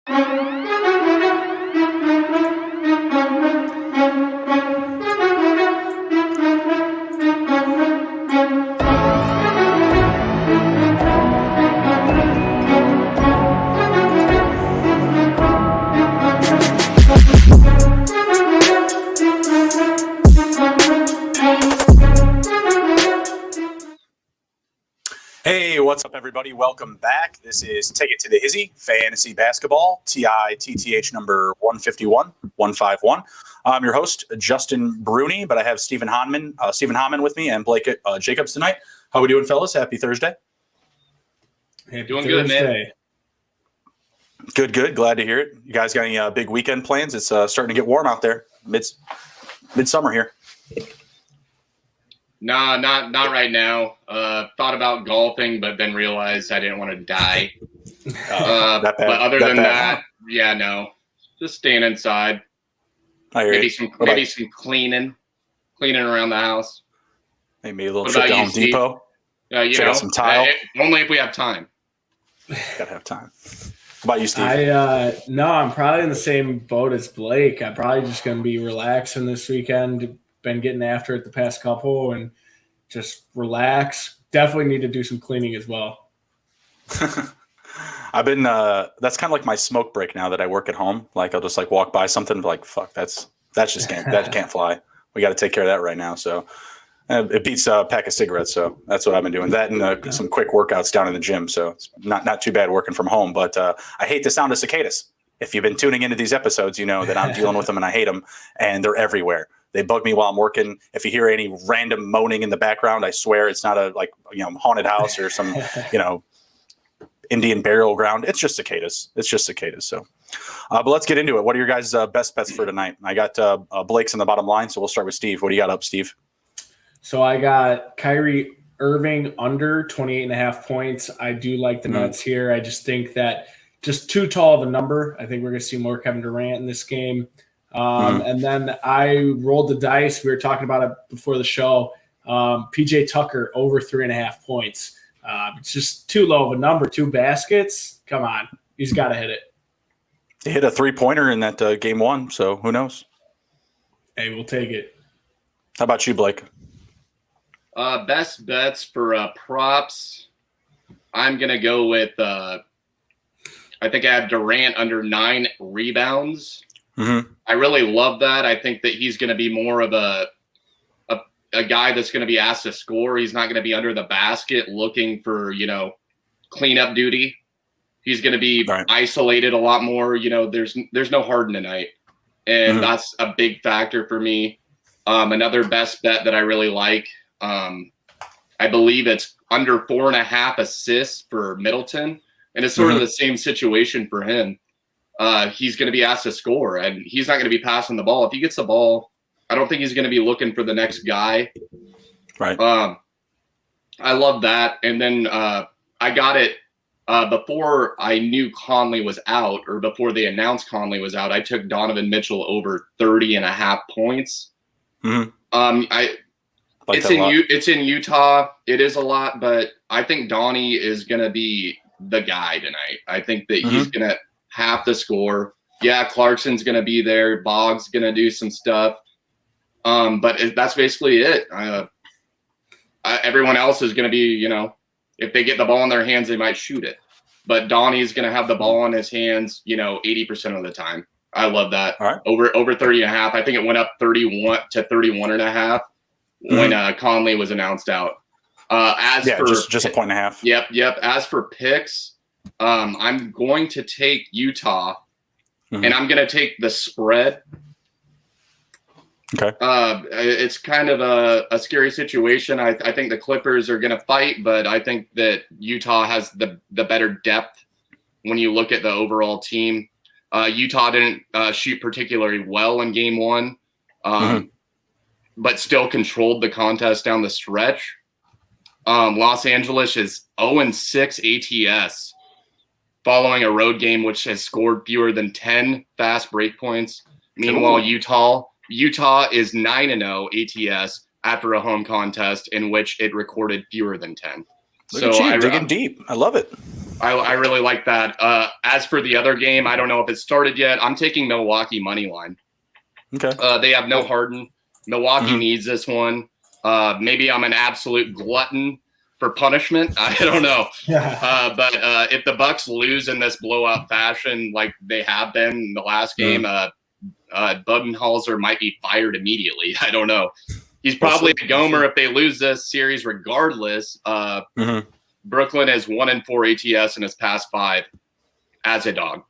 Hey, what's up, everybody? Welcome back. This is Take It to the Hizzy, Fantasy Basketball, TITTH number 151. I'm your host, Justin Bruni, but I have Stephen Hahnman with me and Blake Jacobs tonight. How we doing, fellas? Happy Thursday. Happy doing Thursday. Good, man. Good. Glad to hear it. You guys got any big weekend plans? It's starting to get warm out there. Midsummer here. Nah, not right now. Thought about golfing, but then realized I didn't want to die. But other than that, yeah, no. Just staying inside. Maybe some cleaning around the house. Maybe a little trip to Home Depot. Check out some tile. Only if we have time. Gotta have time. How about you, Steve? I'm probably in the same boat as Blake. I'm probably just going to be relaxing this weekend. Been getting after it the past couple and just relax. Definitely need to do some cleaning as well. I've been that's kind of like my smoke break now that I work at home. Like I'll just like walk by something like, fuck, that can't fly. We got to take care of that right now. So it beats a pack of cigarettes. So that's what I've been doing. That and some quick workouts down in the gym. So it's not too bad working from home. But I hate the sound of cicadas. If you've been tuning into these episodes, you know that I'm dealing with them and I hate them, and they're everywhere. They bug me while I'm working. If you hear any random moaning in the background, I swear it's not a haunted house or some Indian burial ground. It's just cicadas. So, but let's get into it. What are your guys' best bets for tonight? I got Blake's in the bottom line, so we'll start with Steve. What do you got up, Steve? So I got Kyrie Irving under 28.5 points. I do like the Nets here. I just think that just too tall of a number. I think we're going to see more Kevin Durant in this game. And then I rolled the dice. We were talking about it before the show. PJ Tucker over 3.5 points. It's just too low of a number. 2 baskets. Come on. He's got to hit it. He hit a 3-pointer in that game 1. So who knows? Hey, we'll take it. How about you, Blake? Best bets for props. I'm going to go with, I think I have Durant under 9 rebounds. Mm-hmm. I really love that. I think that he's going to be more of a guy that's going to be asked to score. He's not going to be under the basket looking for, cleanup duty. He's going to be isolated a lot more. There's no Harden tonight, and that's a big factor for me. Another best bet that I really like, I believe it's under 4.5 assists for Middleton, and it's sort of the same situation for him. He's going to be asked to score, and he's not going to be passing the ball. If he gets the ball, I don't think he's going to be looking for the next guy. Right. I love that. And then I got it before I knew Conley was out, or before they announced Conley was out. I took Donovan Mitchell over 30.5 points. It's in Utah. It is a lot, but I think Donnie is going to be the guy tonight. I think that he's going to have to score. Yeah, Clarkson's going to be there. Boggs going to do some stuff. But that's basically it. Everyone else is going to be, if they get the ball in their hands, they might shoot it. But Donnie's going to have the ball in his hands, 80% of the time. I love that. All right. Over 30.5. I think it went up 31 to 31.5 when Conley was announced out. Just a 1.5. Yep. As for picks, I'm going to take Utah, and I'm going to take the spread. Okay. It's kind of a scary situation. I think the Clippers are going to fight, but I think that Utah has the better depth when you look at the overall team. Utah didn't shoot particularly well in game 1, but still controlled the contest down the stretch. Los Angeles is 0-6 ATS following a road game which has scored fewer than 10 fast break points. Meanwhile, Utah is 9-0 ATS after a home contest in which it recorded fewer than 10. Look at you, digging deep. I love it. I really like that. As for the other game, I don't know if it started yet. I'm taking Milwaukee money line. Okay. They have no Harden. Milwaukee Mhm. needs this one. Maybe I'm an absolute glutton for punishment. I don't know. But if the Bucks lose in this blowout fashion, like they have been in the last game, Budenholzer might be fired immediately. I don't know. He's probably a gomer if they lose this series, regardless. Brooklyn is 1-4 ATS in his past 5 as a dog.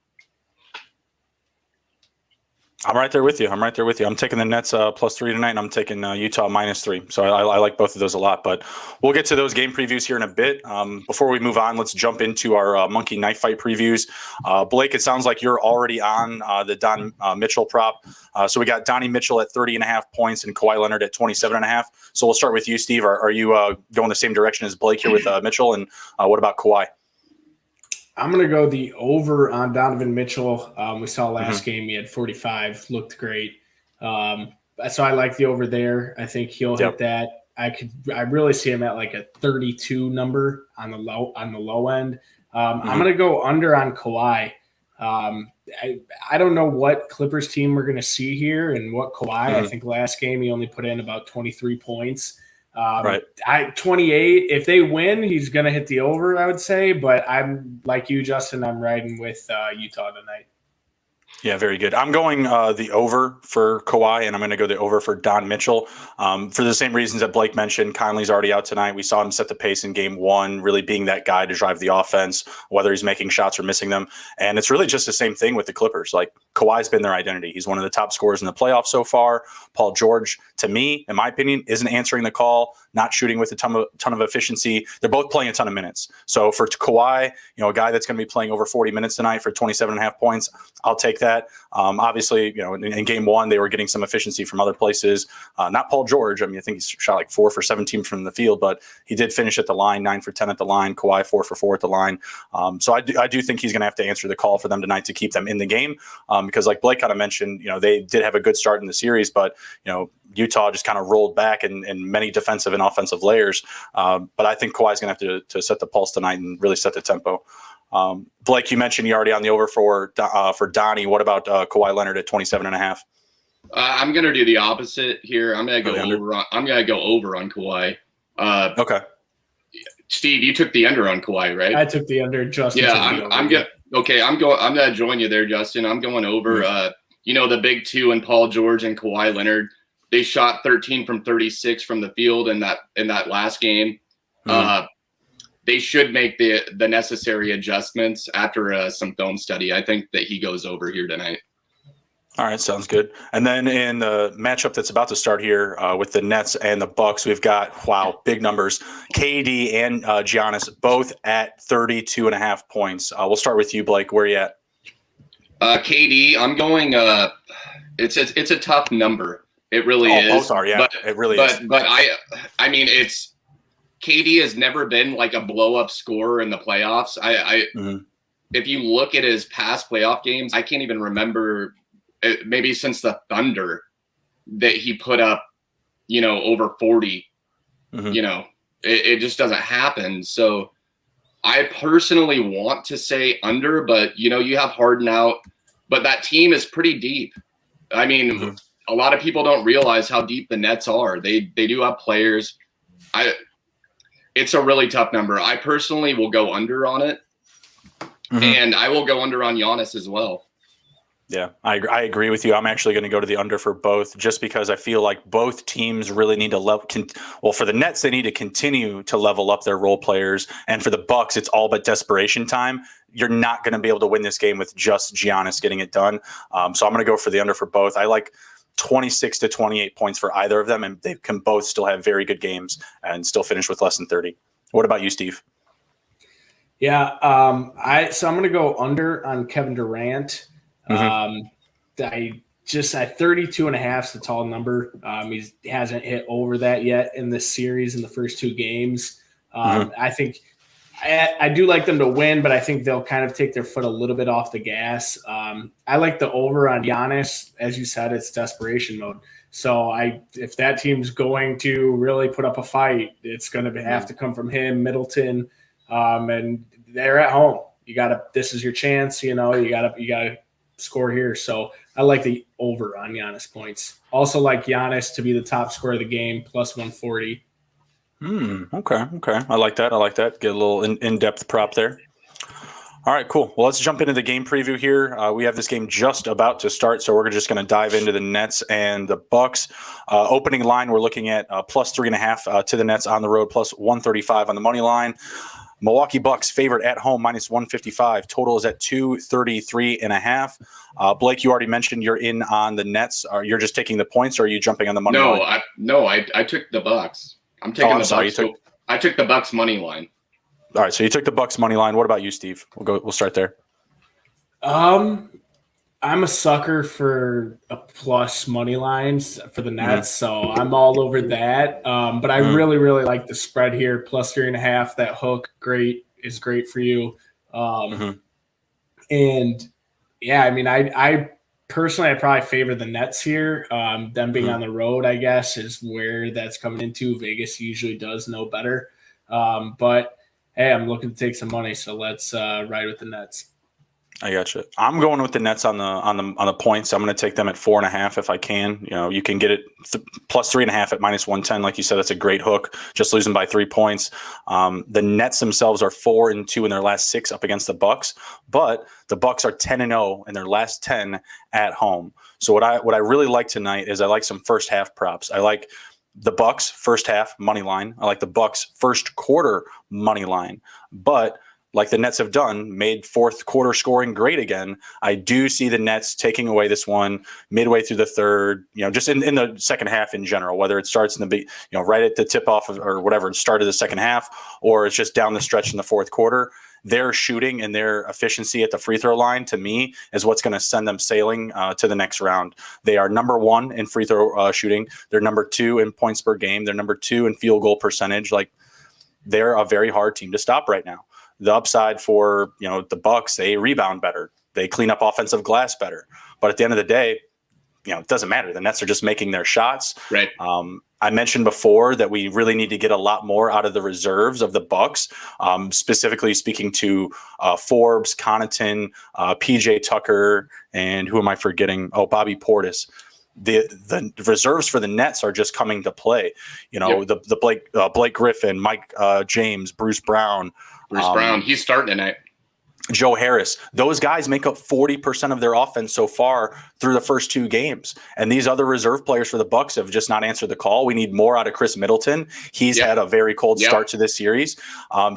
I'm right there with you. I'm taking the Nets +3 tonight, and I'm taking Utah -3. So I like both of those a lot. But we'll get to those game previews here in a bit. Before we move on, let's jump into our Monkey Knife Fight previews. Blake, it sounds like you're already on the Don Mitchell prop. So we got Donnie Mitchell at 30.5 points and Kawhi Leonard at 27.5. So we'll start with you, Steve. Are you going the same direction as Blake here with Mitchell? And what about Kawhi? I'm going to go the over on Donovan Mitchell. We saw last game he had 45, looked great. So I like the over there. I think he'll hit that. I really see him at like a 32 number on the low end. I'm going to go under on Kawhi. I don't know what Clippers team we're going to see here and what Kawhi. I think last game he only put in about 23 points. 28. If they win, he's going to hit the over, I would say. But I'm like you, Justin. I'm riding with Utah tonight. Yeah, very good. I'm going the over for Kawhi, and I'm going to go the over for Don Mitchell for the same reasons that Blake mentioned. Conley's already out tonight. We saw him set the pace in game 1, really being that guy to drive the offense, whether he's making shots or missing them. And it's really just the same thing with the Clippers. Like, Kawhi's been their identity. He's one of the top scorers in the playoffs so far. Paul George, to me, in my opinion, isn't answering the call, not shooting with a ton of efficiency. They're both playing a ton of minutes. So for Kawhi, a guy that's going to be playing over 40 minutes tonight for 27.5 points, I'll take that. Obviously, in game 1, they were getting some efficiency from other places. Not Paul George. I mean, I think he shot like 4 for 17 from the field, but he did finish at the line, 9 for 10 at the line. Kawhi 4 for 4 at the line. So I do think he's going to have to answer the call for them tonight to keep them in the game. Because like Blake kind of mentioned, they did have a good start in the series, but Utah just kind of rolled back in many defensive and offensive layers. But I think Kawhi's going to have to set the pulse tonight and really set the tempo. Blake, you mentioned you're already on the over for Donnie. What about Kawhi Leonard at 27.5? I'm going to do the opposite here. I'm going to go over. I'm going to go over on Kawhi. Okay. Steve, you took the under on Kawhi, right? I took the under. Justin. Yeah, I'm going to join you there, Justin. I'm going over. The big two and Paul George and Kawhi Leonard. They shot 13 from 36 from the field in that last game. They should make the necessary adjustments after some film study. I think that he goes over here tonight. All right, sounds good. And then in the matchup that's about to start here with the Nets and the Bucks, we've got, big numbers. KD and Giannis both at 32.5 points. We'll start with you, Blake. Where are you at? KD, I'm going it's a tough number. It really is. Both are, yeah. It really is. But I mean, it's KD has never been like a blow-up scorer in the playoffs. If you look at his past playoff games, I can't even remember, maybe since the Thunder, that he put up, over 40. It just doesn't happen. So I personally want to say under, but, you have Harden out. But that team is pretty deep. I mean, a lot of people don't realize how deep the Nets are. They do have players. It's a really tough number. I personally will go under on it, and I will go under on Giannis as well. Yeah, I agree with you. I'm actually going to go to the under for both, just because I feel like both teams really need to for the Nets, they need to continue to level up their role players, and for the Bucks, it's all but desperation time. You're not going to be able to win this game with just Giannis getting it done. So I'm going to go for the under for both. I like 26 to 28 points for either of them, and they can both still have very good games and still finish with less than 30. What about you, Steve? Yeah, I'm going to go under on Kevin Durant. I 32 and a half is a tall number. He hasn't hit over that yet in this series in the first 2 games. I think I do like them to win, but I think they'll kind of take their foot a little bit off the gas. I like the over on Giannis. As you said, it's desperation mode. So if that team's going to really put up a fight, it's going to have to come from him, Middleton, and they're at home. This is your chance, you gotta score here. So I like the over on Giannis points. Also like Giannis to be the top scorer of the game, plus 140. Okay. I like that. Get a little in-depth prop there. All right, cool. Well, let's jump into the game preview here. We have this game just about to start, so we're just going to dive into the Nets and the Bucks. Opening line, we're looking at plus 3.5 to the Nets on the road, plus 135 on the money line. Milwaukee Bucks favorite at home, minus 155. Total is at 233.5. Blake, you already mentioned you're in on the Nets. You're just taking the points, or are you jumping on the money line? I took the Bucks. I'm taking the Bucks. I took the Bucks money line. All right, so you took the Bucks money line. What about you, Steve? We'll start there. I'm a sucker for a plus money lines for the Nets, so I'm all over that. But I really, really like the spread here, plus 3.5. That hook, is great for you. And yeah, I mean, I personally, I probably favor the Nets here. Them being on the road, I guess, is where that's coming into. Vegas usually does know better, but hey, I'm looking to take some money, so let's ride with the Nets. I gotcha. I'm going with the Nets on the points. I'm going to take them at 4.5 if I can. You can get it plus 3.5 at minus 110. Like you said, that's a great hook. Just losing by 3 points. The Nets themselves are 4-2 in their last 6 up against the Bucks, but the Bucks are 10-0 in their last 10 at home. So what I really like tonight is I like some first half props. I like the Bucks first half money line. I like the Bucks first quarter money line, but like the Nets have done, made fourth quarter scoring great again. I do see the Nets taking away this one midway through the third, just in the second half in general, whether it starts in the, right at the tip off or whatever, start of the second half, or it's just down the stretch in the fourth quarter. Their shooting and their efficiency at the free throw line, to me, is what's going to send them sailing to the next round. They are number 1 in free throw shooting. They're number 2 in points per game. They're number 2 in field goal percentage. Like, they're a very hard team to stop right now. The upside for the Bucks, they rebound better. They clean up offensive glass better. But at the end of the day, it doesn't matter. The Nets are just making their shots. Right. I mentioned before that we really need to get a lot more out of the reserves of the Bucks, specifically speaking to Forbes, Connaughton, PJ Tucker, and who am I forgetting? Oh, Bobby Portis. The reserves for the Nets are just coming to play. The Blake Griffin, Mike James, Bruce Brown. He's starting tonight. Joe Harris. Those guys make up 40% of their offense so far through the first 2 games. And these other reserve players for the Bucks have just not answered the call. We need more out of Chris Middleton. He's had a very cold start to this series.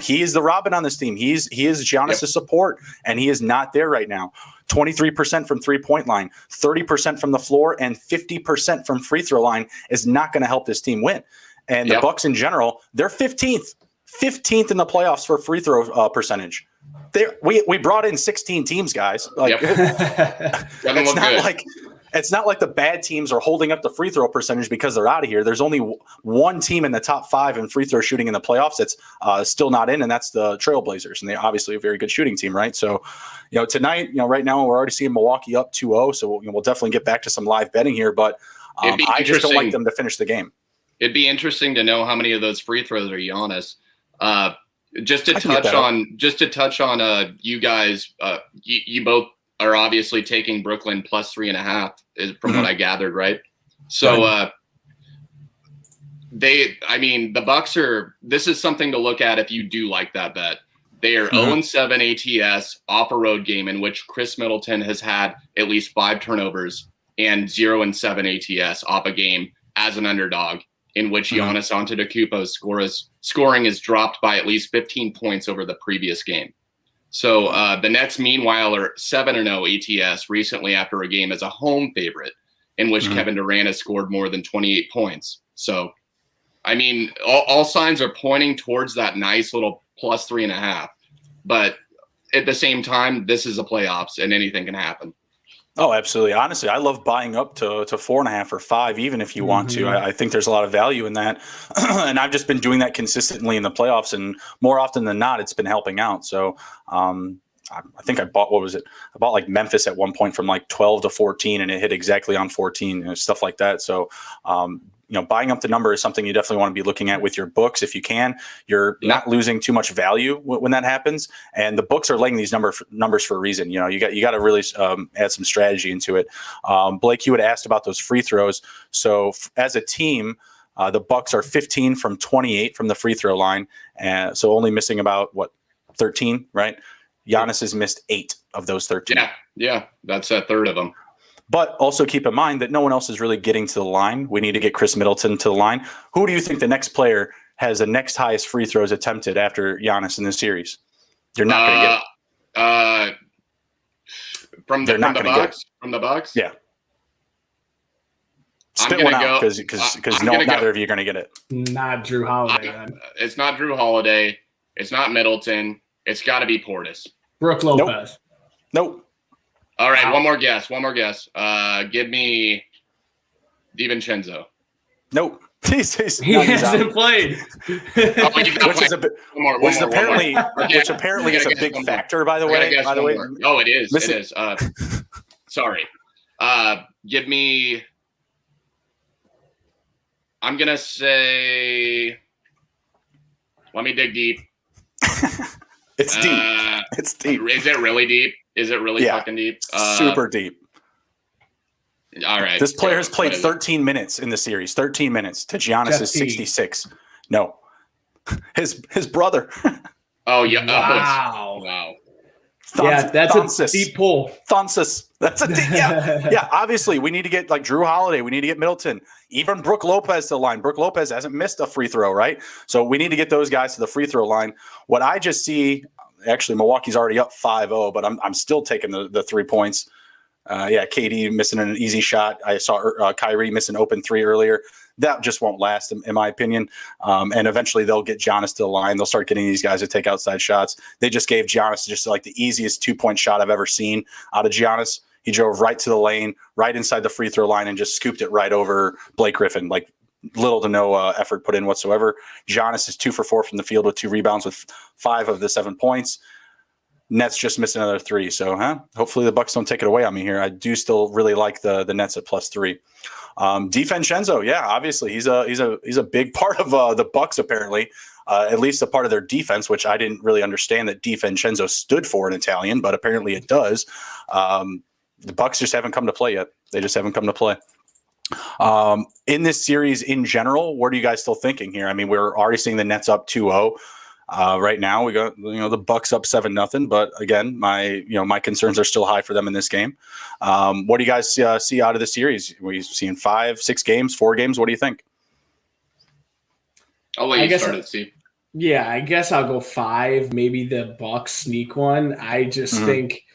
He is the Robin on this team. He is Giannis' support, and he is not there right now. 23% from three-point line, 30% from the floor, and 50% from free throw line is not going to help this team win. And the Bucks in general, they're 15th in the playoffs for free throw percentage. We brought in 16 teams, guys. It's not like the bad teams are holding up the free throw percentage because they're out of here. There's only one team in the top 5 in free throw shooting in the playoffs that's still not in, and that's the Trailblazers. And they're obviously a very good shooting team, right? So, tonight, right now we're already seeing Milwaukee up 2-0. So we'll definitely get back to some live betting here, but I just don't like them to finish the game. It'd be interesting to know how many of those free throws are Giannis. Just to touch on you guys, you both are obviously taking Brooklyn plus 3.5 from what I gathered, right? So the Bucks this is something to look at if you do like that bet. They are 0-7 ATS off a road game in which Chris Middleton has had at least 5 turnovers, and 0-7 ATS off a game as an underdog in which Giannis Antetokounmpo's scoring is dropped by at least 15 points over the previous game. So the Nets, meanwhile, are 7-0 ATS recently after a game as a home favorite in which Kevin Durant has scored more than 28 points. So, all signs are pointing towards that nice little plus 3.5. But at the same time, this is a playoffs and anything can happen. Oh, absolutely. Honestly, I love buying up to 4.5 or 5, even if you want to. I think there's a lot of value in that. And I've just been doing that consistently in the playoffs, and more often than not, it's been helping out. So I think I bought, I bought like Memphis at one point from like 12 to 14, and it hit exactly on 14 and stuff like that. So buying up the number is something you definitely want to be looking at with your books if you can. You're not losing too much value when that happens, and the books are laying these numbers for a reason. You got to really add some strategy into it. Blake, you had asked about those free throws. So as a team, the Bucks are 15 from 28 from the free throw line, and so only missing about 13, right? Giannis has missed 8 of those 13. Yeah, that's a third of them. But also keep in mind that no one else is really getting to the line. We need to get Chris Middleton to the line. Who do you think the next player has the next highest free throws attempted after Giannis in this series? You're not going to get it. From the Bucks? From the Bucks? Yeah. Spit one out because neither of you are going to get it. Not Drew Holiday. It's not Drew Holiday. It's not Middleton. It's got to be Portis. Brook Lopez. Nope. All right, one more guess. Give me DiVincenzo. Nope. He hasn't played. Which apparently is a big factor, by the way. Oh, it is. It is. Sorry. Give me. I'm gonna say. Let me dig deep. It's deep. It's deep. Is it really deep? Is it really fucking deep? Super deep. All right. This player has played 13 minutes in the series. 13 minutes to Giannis' 66. No. His brother. Oh, yeah. Wow. That's a deep pull. Thonsis. That's a deep. Yeah. Obviously, we need to get Drew Holiday. We need to get Middleton. Even Brook Lopez to the line. Brook Lopez hasn't missed a free throw, right? So we need to get those guys to the free throw line. What I just see, actually, Milwaukee's already up 5-0, but I'm still taking the 3 points. KD missing an easy shot. I saw Kyrie miss an open 3 earlier. That just won't last, in my opinion. And eventually they'll get Giannis to the line. They'll start getting these guys to take outside shots. They just gave Giannis just the easiest 2-point shot I've ever seen out of Giannis. He drove right to the lane, right inside the free throw line, and just scooped it right over Blake Griffin. Little to no effort put in whatsoever. Giannis is 2 for 4 from the field with 2 rebounds with 5 of the 7 points. Nets just missed another 3. So hopefully the Bucks don't take it away on me here. I do still really like the Nets at +3. DiVincenzo, obviously he's a big part of the Bucks apparently, at least a part of their defense, which I didn't really understand that DiVincenzo stood for in Italian, but apparently it does. The Bucks just haven't come to play yet. They just haven't come to play. In this series in general, what are you guys still thinking here? I mean, we're already seeing the Nets up 2-0. Right now we got the Bucks up 7-0, but again, my concerns are still high for them in this game. What do you guys see out of the series? Are we seeing 5, 6 games, 4 games? What do you think? I'll let you start it, Steve. Yeah, I guess I'll go 5. Maybe the Bucks sneak one. I just think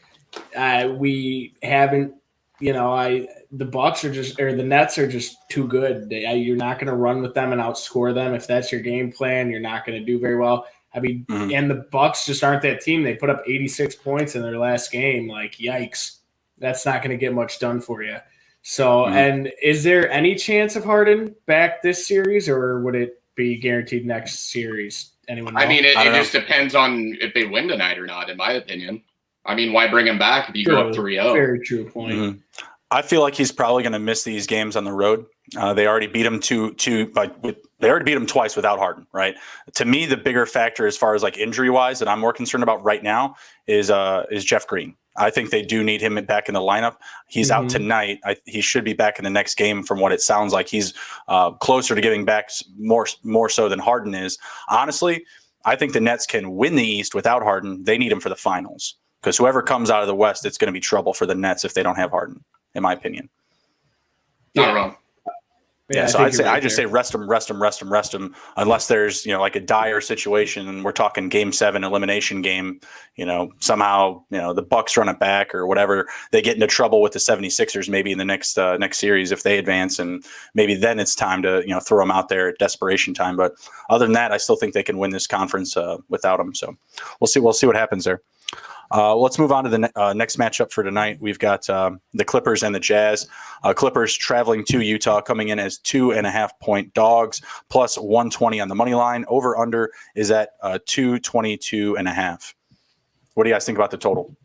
we haven't. The Bucks are the Nets are just too good. You're not going to run with them and outscore them. If that's your game plan, you're not going to do very well. I mean, and the Bucks just aren't that team. They put up 86 points in their last game. Yikes. That's not going to get much done for you. So, and is there any chance of Harden back this series, or would it be guaranteed next series? Anyone know? I mean, it just depends on if they win tonight or not, in my opinion. I mean, why bring him back if you go up 3-0? Very true point. I feel like he's probably going to miss these games on the road. They already beat him they already beat him twice without Harden, right? To me, the bigger factor as far as injury wise that I'm more concerned about right now is Jeff Green. I think they do need him back in the lineup. He's out tonight. He should be back in the next game from what it sounds like. He's closer to getting back more so than Harden is. Honestly, I think the Nets can win the East without Harden. They need him for the finals because whoever comes out of the West, it's going to be trouble for the Nets if they don't have Harden, in my opinion. Not wrong. Yeah, so I just say rest him, unless there's a dire situation and we're talking Game 7 elimination game. Somehow the Bucks run it back or whatever. They get into trouble with the 76ers maybe in the next series if they advance, and maybe then it's time to throw them out there at desperation time. But other than that, I still think they can win this conference without them. So we'll see what happens there. Let's move on to the next matchup for tonight. We've got the Clippers and the Jazz. Clippers traveling to Utah, coming in as 2.5-point dogs, plus 120 on the money line. Over under is at 222.5. What do you guys think about the total?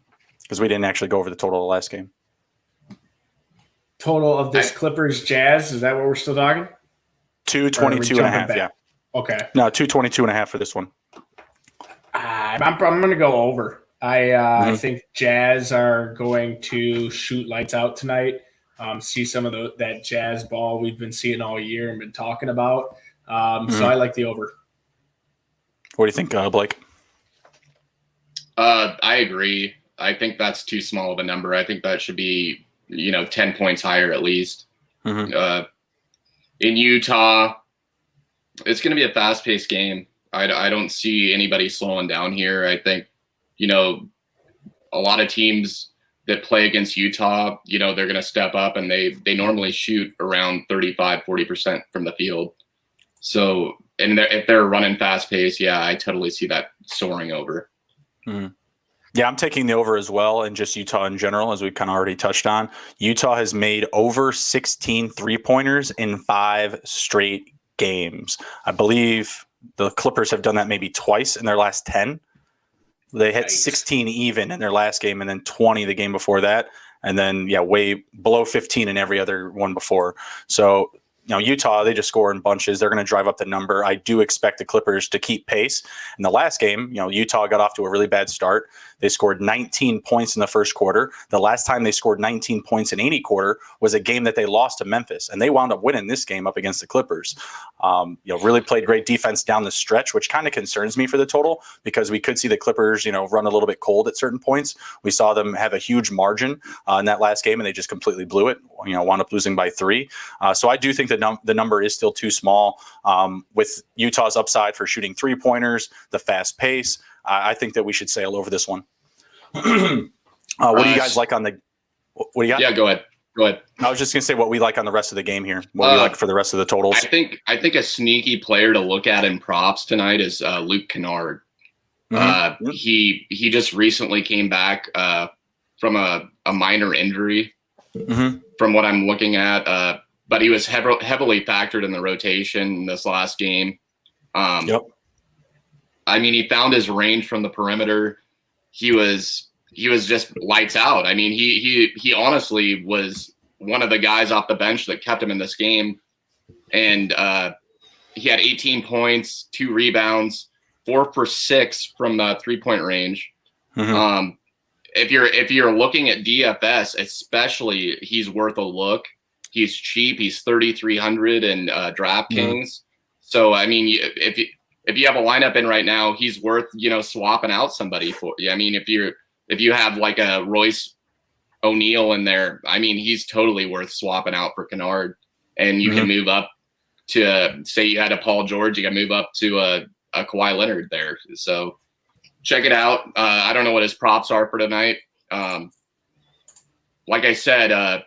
Because we didn't actually go over the total of the last game. Total of this Clippers Jazz, is that what we're still talking? 222.5. Yeah. Okay. No, 222.5 for this one. I'm going to go over. I think Jazz are going to shoot lights out tonight. See some of that Jazz ball we've been seeing all year and been talking about. So I like the over. What do you think, Blake? I agree. I think that's too small of a number. I think that should be 10 points higher at least. In Utah, it's going to be a fast-paced game. I don't see anybody slowing down here. I think, a lot of teams that play against Utah, they're going to step up, and they normally shoot around 35-40% from the field. So, and if they're running fast-paced, yeah, I totally see that soaring over. Yeah, I'm taking the over as well, and just Utah in general, as we kind of already touched on. Utah has made over 16 three-pointers in 5 straight games. I believe the Clippers have done that maybe twice in their last 10. They hit 16 even in their last game, and then 20 the game before that, and then way below 15 in every other one before. So Utah, they just score in bunches. They're going to drive up the number. I do expect the Clippers to keep pace. In the last game, Utah got off to a really bad start. They scored 19 points in the first quarter. The last time they scored 19 points in any quarter was a game that they lost to Memphis, and they wound up winning this game up against the Clippers. Really played great defense down the stretch, which kind of concerns me for the total, because we could see the Clippers, run a little bit cold at certain points. We saw them have a huge margin in that last game, and they just completely blew it. Wound up losing by 3. So I do think the number is still too small. With Utah's upside for shooting 3-pointers, the fast pace, I think that we should sail over this one. What do you guys like on the? What do you got? Yeah, go ahead. I was just going to say what we like on the rest of the game here. What we like for the rest of the totals. I think a sneaky player to look at in props tonight is Luke Kennard. He just recently came back from a minor injury, from what I'm looking at. But he was heavily factored in the rotation this last game. I mean, he found his range from the perimeter. He was just lights out. I mean, he honestly was one of the guys off the bench that kept him in this game. And he had 18 points, 2 rebounds, 4 for 6 from the 3-point range. If you're looking at DFS, especially, he's worth a look. He's cheap. He's 3,300 in DraftKings. So I mean, if you have a lineup in right now, he's worth swapping out somebody for. I mean, if you have like a Royce O'Neal in there, I mean, he's totally worth swapping out for Kennard. And you can move up to, say you had a Paul George, you can move up to a Kawhi Leonard there. So check it out. I don't know what his props are for tonight. Like I said,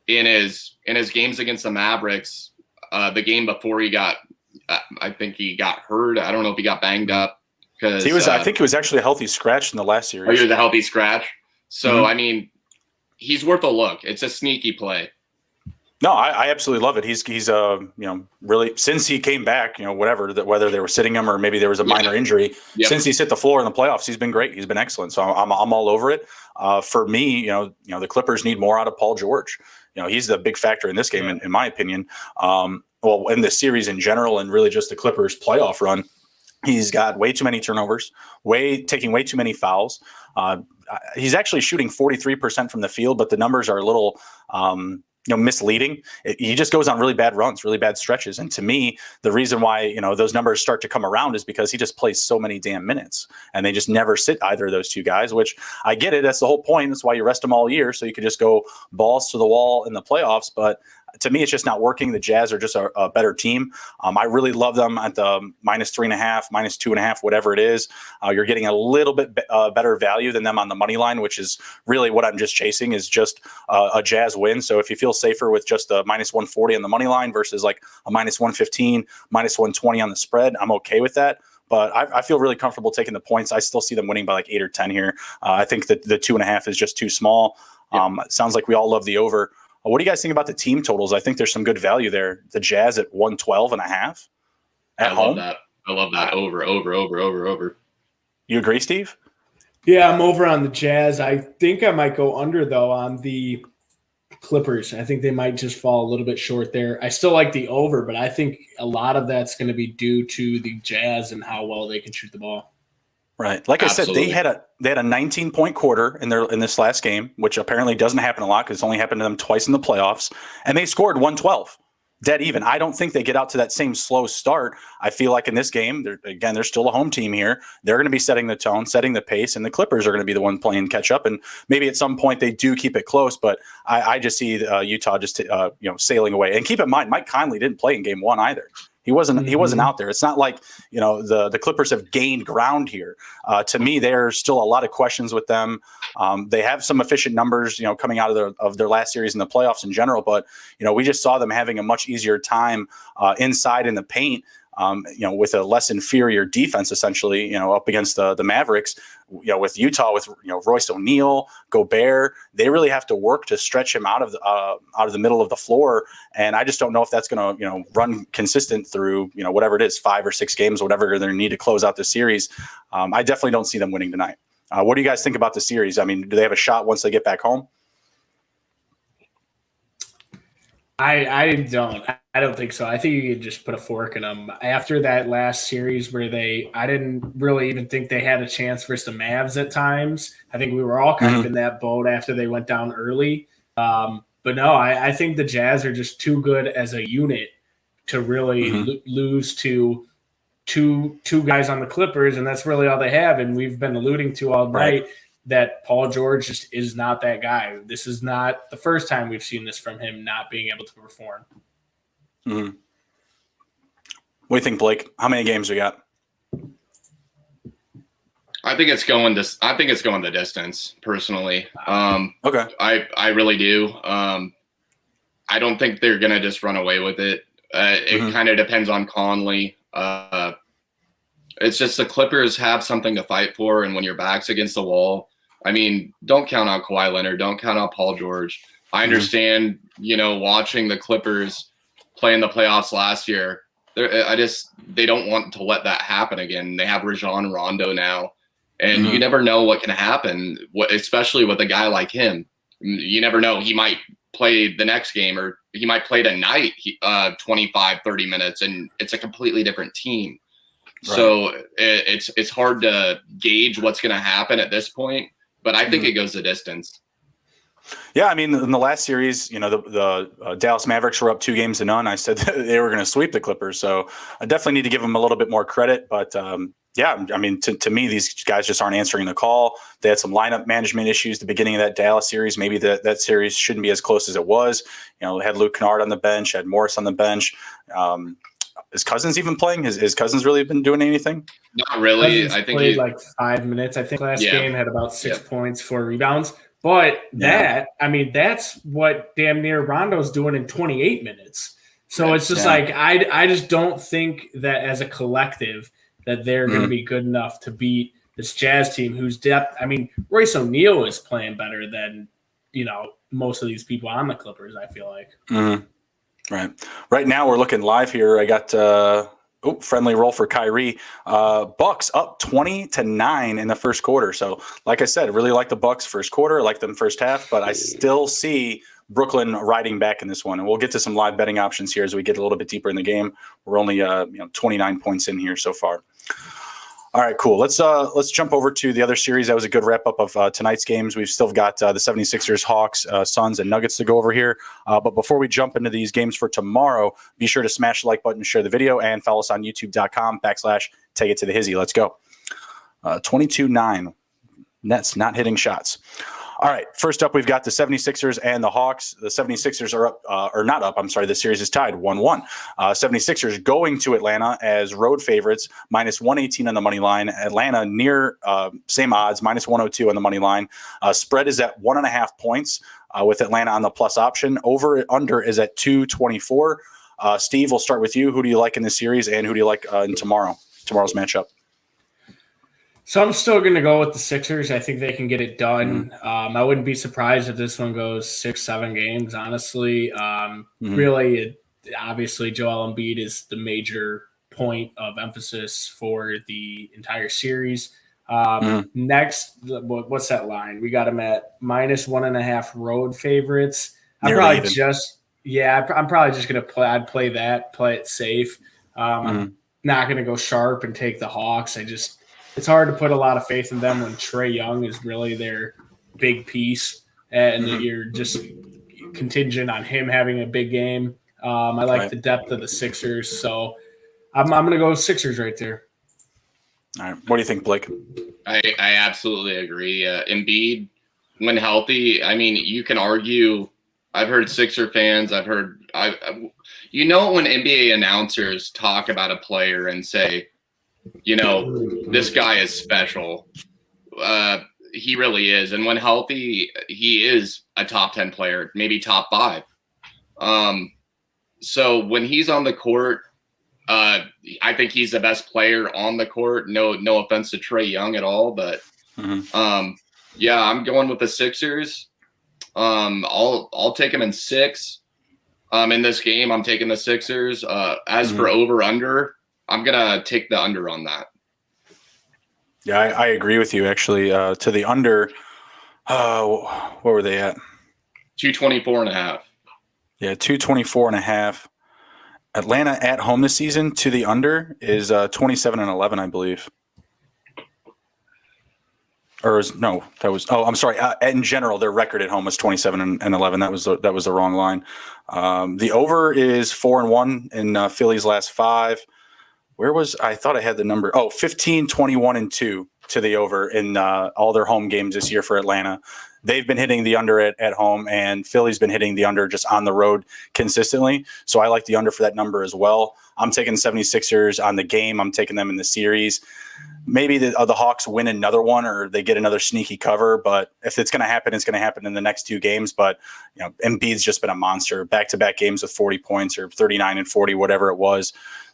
in his games against the Mavericks, the game before he got, I think he got hurt. I don't know if he got banged up, because he was. I think he was actually a healthy scratch in the last series. Oh, he was a healthy scratch. So I mean, he's worth a look. It's a sneaky play. No, I absolutely love it. He's really, since he came back, whether they were sitting him or maybe there was a minor injury, since he's hit the floor in the playoffs, he's been great. He's been excellent. So I'm all over it. For me, the Clippers need more out of Paul George. He's the big factor in this game, in my opinion. Well, in this series in general, and really just the Clippers playoff run, he's got way too many turnovers, taking way too many fouls. He's actually shooting 43% from the field, but the numbers are a little misleading. He just goes on really bad runs, really bad stretches. And to me, the reason why, those numbers start to come around is because he just plays so many damn minutes, and they just never sit either of those two guys, which I get it. That's the whole point. That's why you rest them all year. So you could just go balls to the wall in the playoffs. But to me, it's just not working. The Jazz are just a better team. I really love them at the -3.5, -2.5, whatever it is. You're getting a little bit better value than them on the money line, which is really what I'm just chasing, is just a Jazz win. So if you feel safer with just a -140 on the money line versus like a -115, -120 on the spread, I'm okay with that. But I feel really comfortable taking the points. I still see them winning by like 8 or 10 here. I think that the 2.5 is just too small. It sounds like we all love the over. What do you guys think about the team totals? I think there's some good value there. The Jazz at 112.5 at home. I love that. Over. You agree, Steve? Yeah, I'm over on the Jazz. I think I might go under, though, on the Clippers. I think they might just fall a little bit short there. I still like the over, but I think a lot of that's going to be due to the Jazz and how well they can shoot the ball. Right. Like Absolutely. I said, they had a 19-point quarter in this last game, which apparently doesn't happen a lot because it's only happened to them twice in the playoffs, and they scored 112. Dead even. I don't think they get out to that same slow start. I feel like in this game, they're still a home team here. They're going to be setting the tone, setting the pace, and the Clippers are going to be the one playing catch up. And maybe at some point they do keep it close, but I just see Utah just sailing away. And keep in mind, Mike Conley didn't play in Game 1 either. He wasn't out there. It's not like the Clippers have gained ground here. To me, there's still a lot of questions with them. They have some efficient numbers, coming out of their last series in the playoffs in general. But we just saw them having a much easier time inside in the paint. With a less inferior defense, essentially, up against the Mavericks, with Utah, with Royce O'Neal, Gobert, they really have to work to stretch him out of the middle of the floor, and I just don't know if that's going to run consistent through whatever it is, 5 or 6 games, whatever they need to close out the series. I definitely don't see them winning tonight. What do you guys think about the series? I mean, do they have a shot once they get back home? I don't think so. I think you could just put a fork in them after that last series where I didn't really even think they had a chance versus the Mavs at times. I think we were all kind of in that boat after they went down early. But no, I think the Jazz are just too good as a unit to really lose to two guys on the Clippers, and that's really all they have. And we've been alluding to all night that Paul George just is not that guy. This is not the first time we've seen this from him not being able to perform. Mm-hmm. What do you think, Blake? How many games we got? I think it's going the distance, personally. Okay. I really do. I don't think they're gonna just run away with it. It kind of depends on Conley. It's just the Clippers have something to fight for, and when your back's against the wall, I mean, don't count out Kawhi Leonard, don't count out Paul George. I understand, watching the Clippers play in the playoffs last year. They don't want to let that happen again. They have Rajon Rondo now, and you never know what can happen, especially with a guy like him. You never know. He might play the next game, or he might play tonight 25, 30 minutes, and it's a completely different team. Right. So it's hard to gauge what's going to happen at this point, but I think it goes the distance. Yeah, I mean, in the last series, the Dallas Mavericks were up 2-0. I said that they were going to sweep the Clippers, so I definitely need to give them a little bit more credit. But yeah, I mean, to me, these guys just aren't answering the call. They had some lineup management issues at the beginning of that Dallas series. Maybe that series shouldn't be as close as it was. They had Luke Kennard on the bench, had Morris on the bench. Is Cousins even playing? Has Cousins really been doing anything? Not really. Cousins I think played like 5 minutes. I think last game had about 6 points, 4 rebounds. But that's what damn near Rondo's doing in 28 minutes. So it's just like I just don't think that as a collective that they're going to be good enough to beat this Jazz team whose depth. I mean, Royce O'Neal is playing better than most of these people on the Clippers, I feel like. Right now we're looking live here. I got friendly roll for Kyrie. Bucks up 20-9 in the first quarter. So like I said, really like the Bucks first quarter. I like them first half, but I still see Brooklyn riding back in this one. And we'll get to some live betting options here as we get a little bit deeper in the game. We're only 29 points in here so far. All right, cool. Let's jump over to the other series. That was a good wrap-up of tonight's games. We've still got the 76ers, Hawks, Suns, and Nuggets to go over here. But before we jump into these games for tomorrow, be sure to smash the like button, share the video, and follow us on youtube.com/take it to the Hizzy. Let's go. 22-9. Nets not hitting shots. All right, first up, we've got the 76ers and the Hawks. The 76ers are up, or not up, I'm sorry, the series is tied 1-1. 76ers going to Atlanta as road favorites, -118 on the money line. Atlanta near same odds, -102 on the money line. Spread is at 1.5 points with Atlanta on the plus option. Under is at 224. Steve, we'll start with you. Who do you like in this series, and who do you like in tomorrow's matchup? So I'm still going to go with the Sixers. I think they can get it done. I wouldn't be surprised if this one goes 6-7 games, honestly. Really, obviously, Joel Embiid is the major point of emphasis for the entire series. Next, what's that line? We got them at -1.5 road favorites. I'm nearly probably even. I'm probably just gonna play. I'd play it safe. I'm not gonna go sharp and take the Hawks. It's hard to put a lot of faith in them when Trae Young is really their big piece, and you're just contingent on him having a big game. I like the depth of the Sixers, so I'm gonna go Sixers right there. All right. What do you think, Blake? I absolutely agree. Embiid, when healthy, I mean, you can argue. I've heard Sixer fans. When NBA announcers talk about a player and say, this guy is special. He really is, and when healthy, he is a top 10 player, maybe top 5. So when he's on the court, I think he's the best player on the court. No offense to Trae Young at all, but yeah, I'm going with the Sixers. I'll take him in 6. In this game, I'm taking the Sixers. As for over under, I'm gonna take the under on that. Yeah, I agree with you actually. To the under, what were they at? 224.5. Yeah, 224.5. Atlanta at home this season to the under is 27-11, I believe. I'm sorry. In general, their record at home was 27-11. That was the wrong line. The over is 4-1 in Philly's last 5. I thought I had the number. 15, 21-2 to the over in all their home games this year for Atlanta. They've been hitting the under at home, and Philly's been hitting the under just on the road consistently. So I like the under for that number as well. I'm taking 76ers on the game. I'm taking them in the series. Maybe the Hawks win another one or they get another sneaky cover. But if it's going to happen, it's going to happen in the next 2 games. But Embiid's just been a monster. Back-to-back games with 40 points or 39 and 40, whatever it was.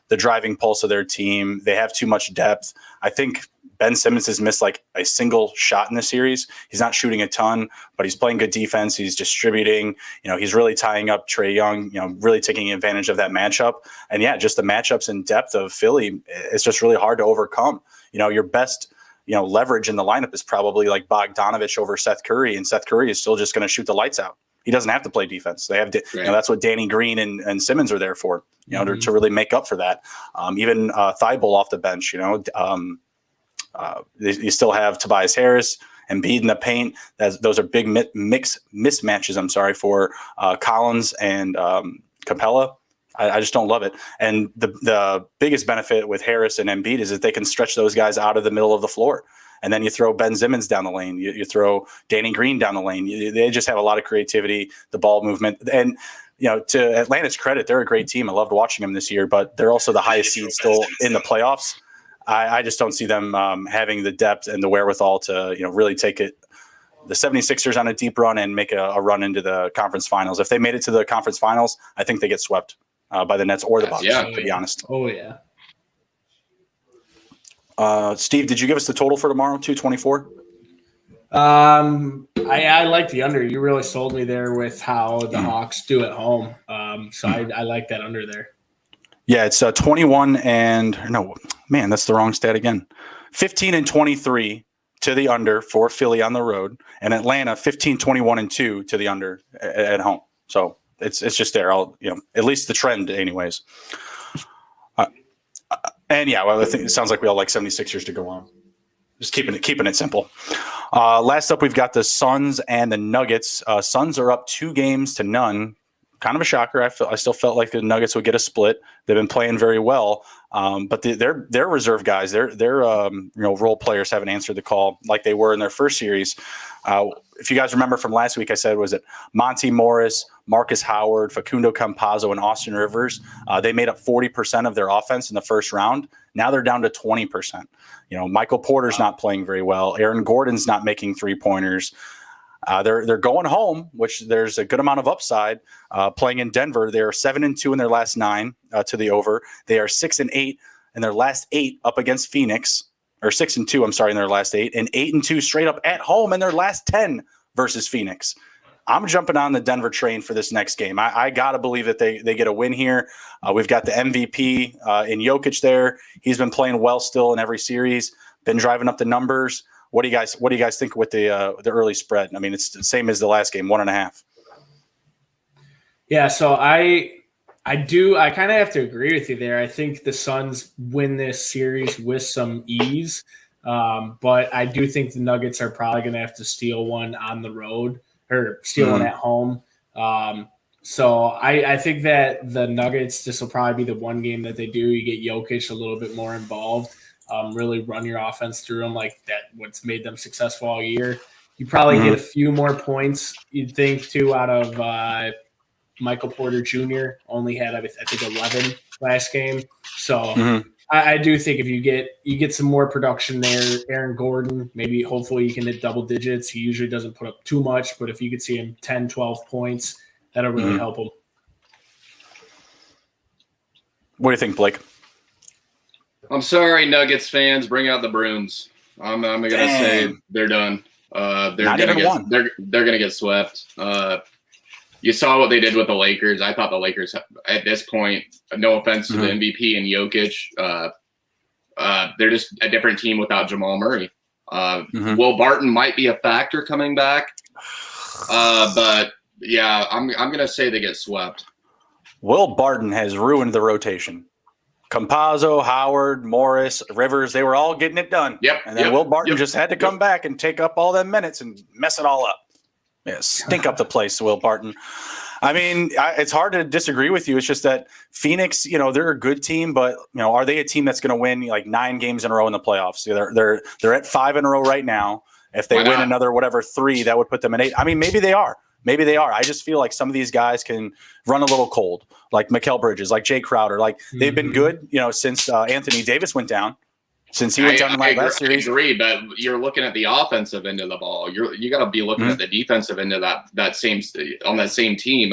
The driving pulse of their team. They have too much depth. I think Ben Simmons has missed like a single shot in the series. He's not shooting a ton, but he's playing good defense. He's distributing. He's really tying up Trae Young, really taking advantage of that matchup. And yeah, just the matchups and depth of Philly, it's just really hard to overcome. Your best, leverage in the lineup is probably like Bogdanovich over Seth Curry, and Seth Curry is still just going to shoot the lights out. He doesn't have to play defense. They have, that's what Danny Green and Simmons are there for, to really make up for that. Even Thibault off the bench, you still have Tobias Harris and Embiid in the paint. Those are big mismatches. I'm sorry for Collins and Capella. I just don't love it. And the biggest benefit with Harris and Embiid is that they can stretch those guys out of the middle of the floor. And then you throw Ben Simmons down the lane. You throw Danny Green down the lane. They just have a lot of creativity, the ball movement. And, to Atlanta's credit, they're a great team. I loved watching them this year, but they're also the highest seed still in the playoffs. I just don't see them having the depth and the wherewithal to, really take the 76ers on a deep run and make a run into the conference finals. If they made it to the conference finals, I think they get swept by the Nets or the Bucks, to be honest. Oh, yeah. Steve, did you give us the total for tomorrow? 224? I like the under. You really sold me there with how the Hawks do at home. So I like that under there. Yeah, it's 21 and no, man, that's the wrong stat again. 15-23 to the under for Philly on the road, and Atlanta 15-21-2 to the under at home. So it's just there. At least the trend, anyways. And yeah, I think it sounds like we all like 76ers to go on. Just keeping it simple. Last up, we've got the Suns and the Nuggets. Suns are up 2-0. Kind of a shocker. I still felt like the Nuggets would get a split. They've been playing very well, but their reserve guys, their role players haven't answered the call like they were in their first series. If you guys remember from last week, I said, was it Monty Morris, Marcus Howard, Facundo Campazzo, and Austin Rivers? They made up 40% of their offense in the first round. Now they're down to 20%. Michael Porter's not playing very well. Aaron Gordon's not making 3-pointers. They're going home, which there's a good amount of upside. Playing in Denver, they are 7-2 in their last 9 to the over. They are 6-8 in their last 8 up against Phoenix, or 6-2. I'm sorry, in their last 8, and 8-2 straight up at home in their last 10 versus Phoenix. I'm jumping on the Denver train for this next game. I gotta believe that they get a win here. We've got the MVP in Jokic there. He's been playing well still in every series. Been driving up the numbers. What do you guys think with the early spread? I mean, it's the same as the last game, 1.5. Yeah, so I kind of have to agree with you there. I think the Suns win this series with some ease, but I do think the Nuggets are probably going to have to steal one on the road or steal one at home. So I think that the Nuggets, this will probably be the one game that they do. You get Jokic a little bit more involved, really run your offense through them like that. What's made them successful all year. You probably get a few more points, you'd think, too, out of Michael Porter Jr. only had, I think, 11 last game. So I do think if you get some more production there, Aaron Gordon, maybe hopefully you can hit double digits. He usually doesn't put up too much, but if you could see him 10, 12 points, that'll really help him. What do you think, Blake? I'm sorry, Nuggets fans, bring out the brooms. I'm gonna say they're done. They're gonna get swept. You saw what they did with the Lakers. I thought the Lakers, at this point, no offense to the MVP and Jokic, they're just a different team without Jamal Murray. Will Barton might be a factor coming back, but yeah, I'm gonna say they get swept. Will Barton has ruined the rotation. Campazzo, Howard, Morris, Rivers, they were all getting it done. And then Will Barton just had to come back and take up all them minutes and mess it all up. Yeah, stink up the place, Will Barton. I mean, it's hard to disagree with you. It's just that Phoenix, they're a good team, but are they a team that's going to win like 9 games in a row in the playoffs? They're at 5 in a row right now. If they win another 3, that would put them at 8. I mean, maybe they are. Maybe they are. I just feel like some of these guys can run a little cold, like Mikal Bridges, like Jay Crowder. Like they've been good, since Anthony Davis went down. Since he went down in that last series. I agree, but you're looking at the offensive end of the ball. You got to be looking at the defensive end of that same team.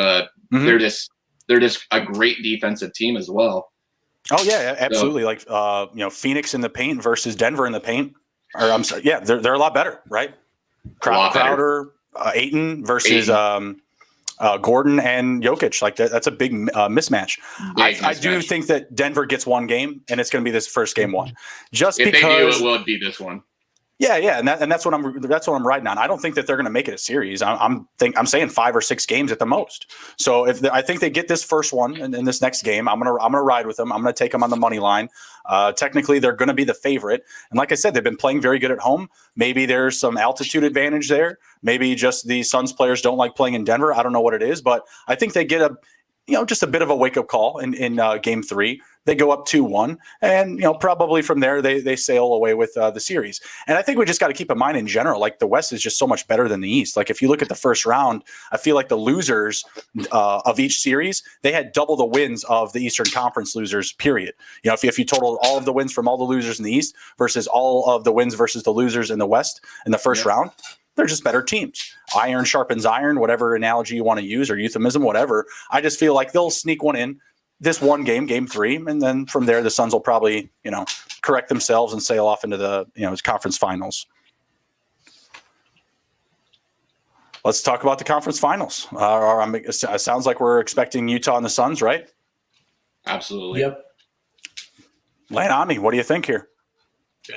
They're just a great defensive team as well. Oh yeah, absolutely. So, Phoenix in the paint versus Denver in the paint. Or I'm sorry, yeah, they're a lot better, right? Crowder, Ayton versus Gordon and Jokic. Like that's a big mismatch. I do think that Denver gets one game, and it's going to be this first game one. Just if because they do, it will be this one. Yeah, and that's what I'm riding on. I don't think that they're going to make it a series. I'm saying 5 or 6 games at the most. So I think they get this first one in this next game, I'm gonna ride with them. I'm gonna take them on the money line. Technically, they're going to be the favorite, and like I said, they've been playing very good at home. Maybe there's some altitude advantage there. Maybe just the Suns players don't like playing in Denver. I don't know what it is, but I think they get just a bit of a wake up call in game 3. They go up 2-1, and probably from there they sail away with the series. And I think we just got to keep in mind in general, like the West is just so much better than the East. Like if you look at the first round, I feel like the losers of each series, they had double the wins of the Eastern Conference losers. Period. If you total all of the wins from all the losers in the East versus all of the wins versus the losers in the West in the first round, they're just better teams. Iron sharpens iron, whatever analogy you want to use, or euphemism, whatever. I just feel like they'll sneak one in this one game 3, and then from there the Suns will probably, correct themselves and sail off into the, conference finals. Let's talk about the conference finals. It sounds like we're expecting Utah and the Suns, right? Absolutely. Yep. Lay it on me. What do you think here?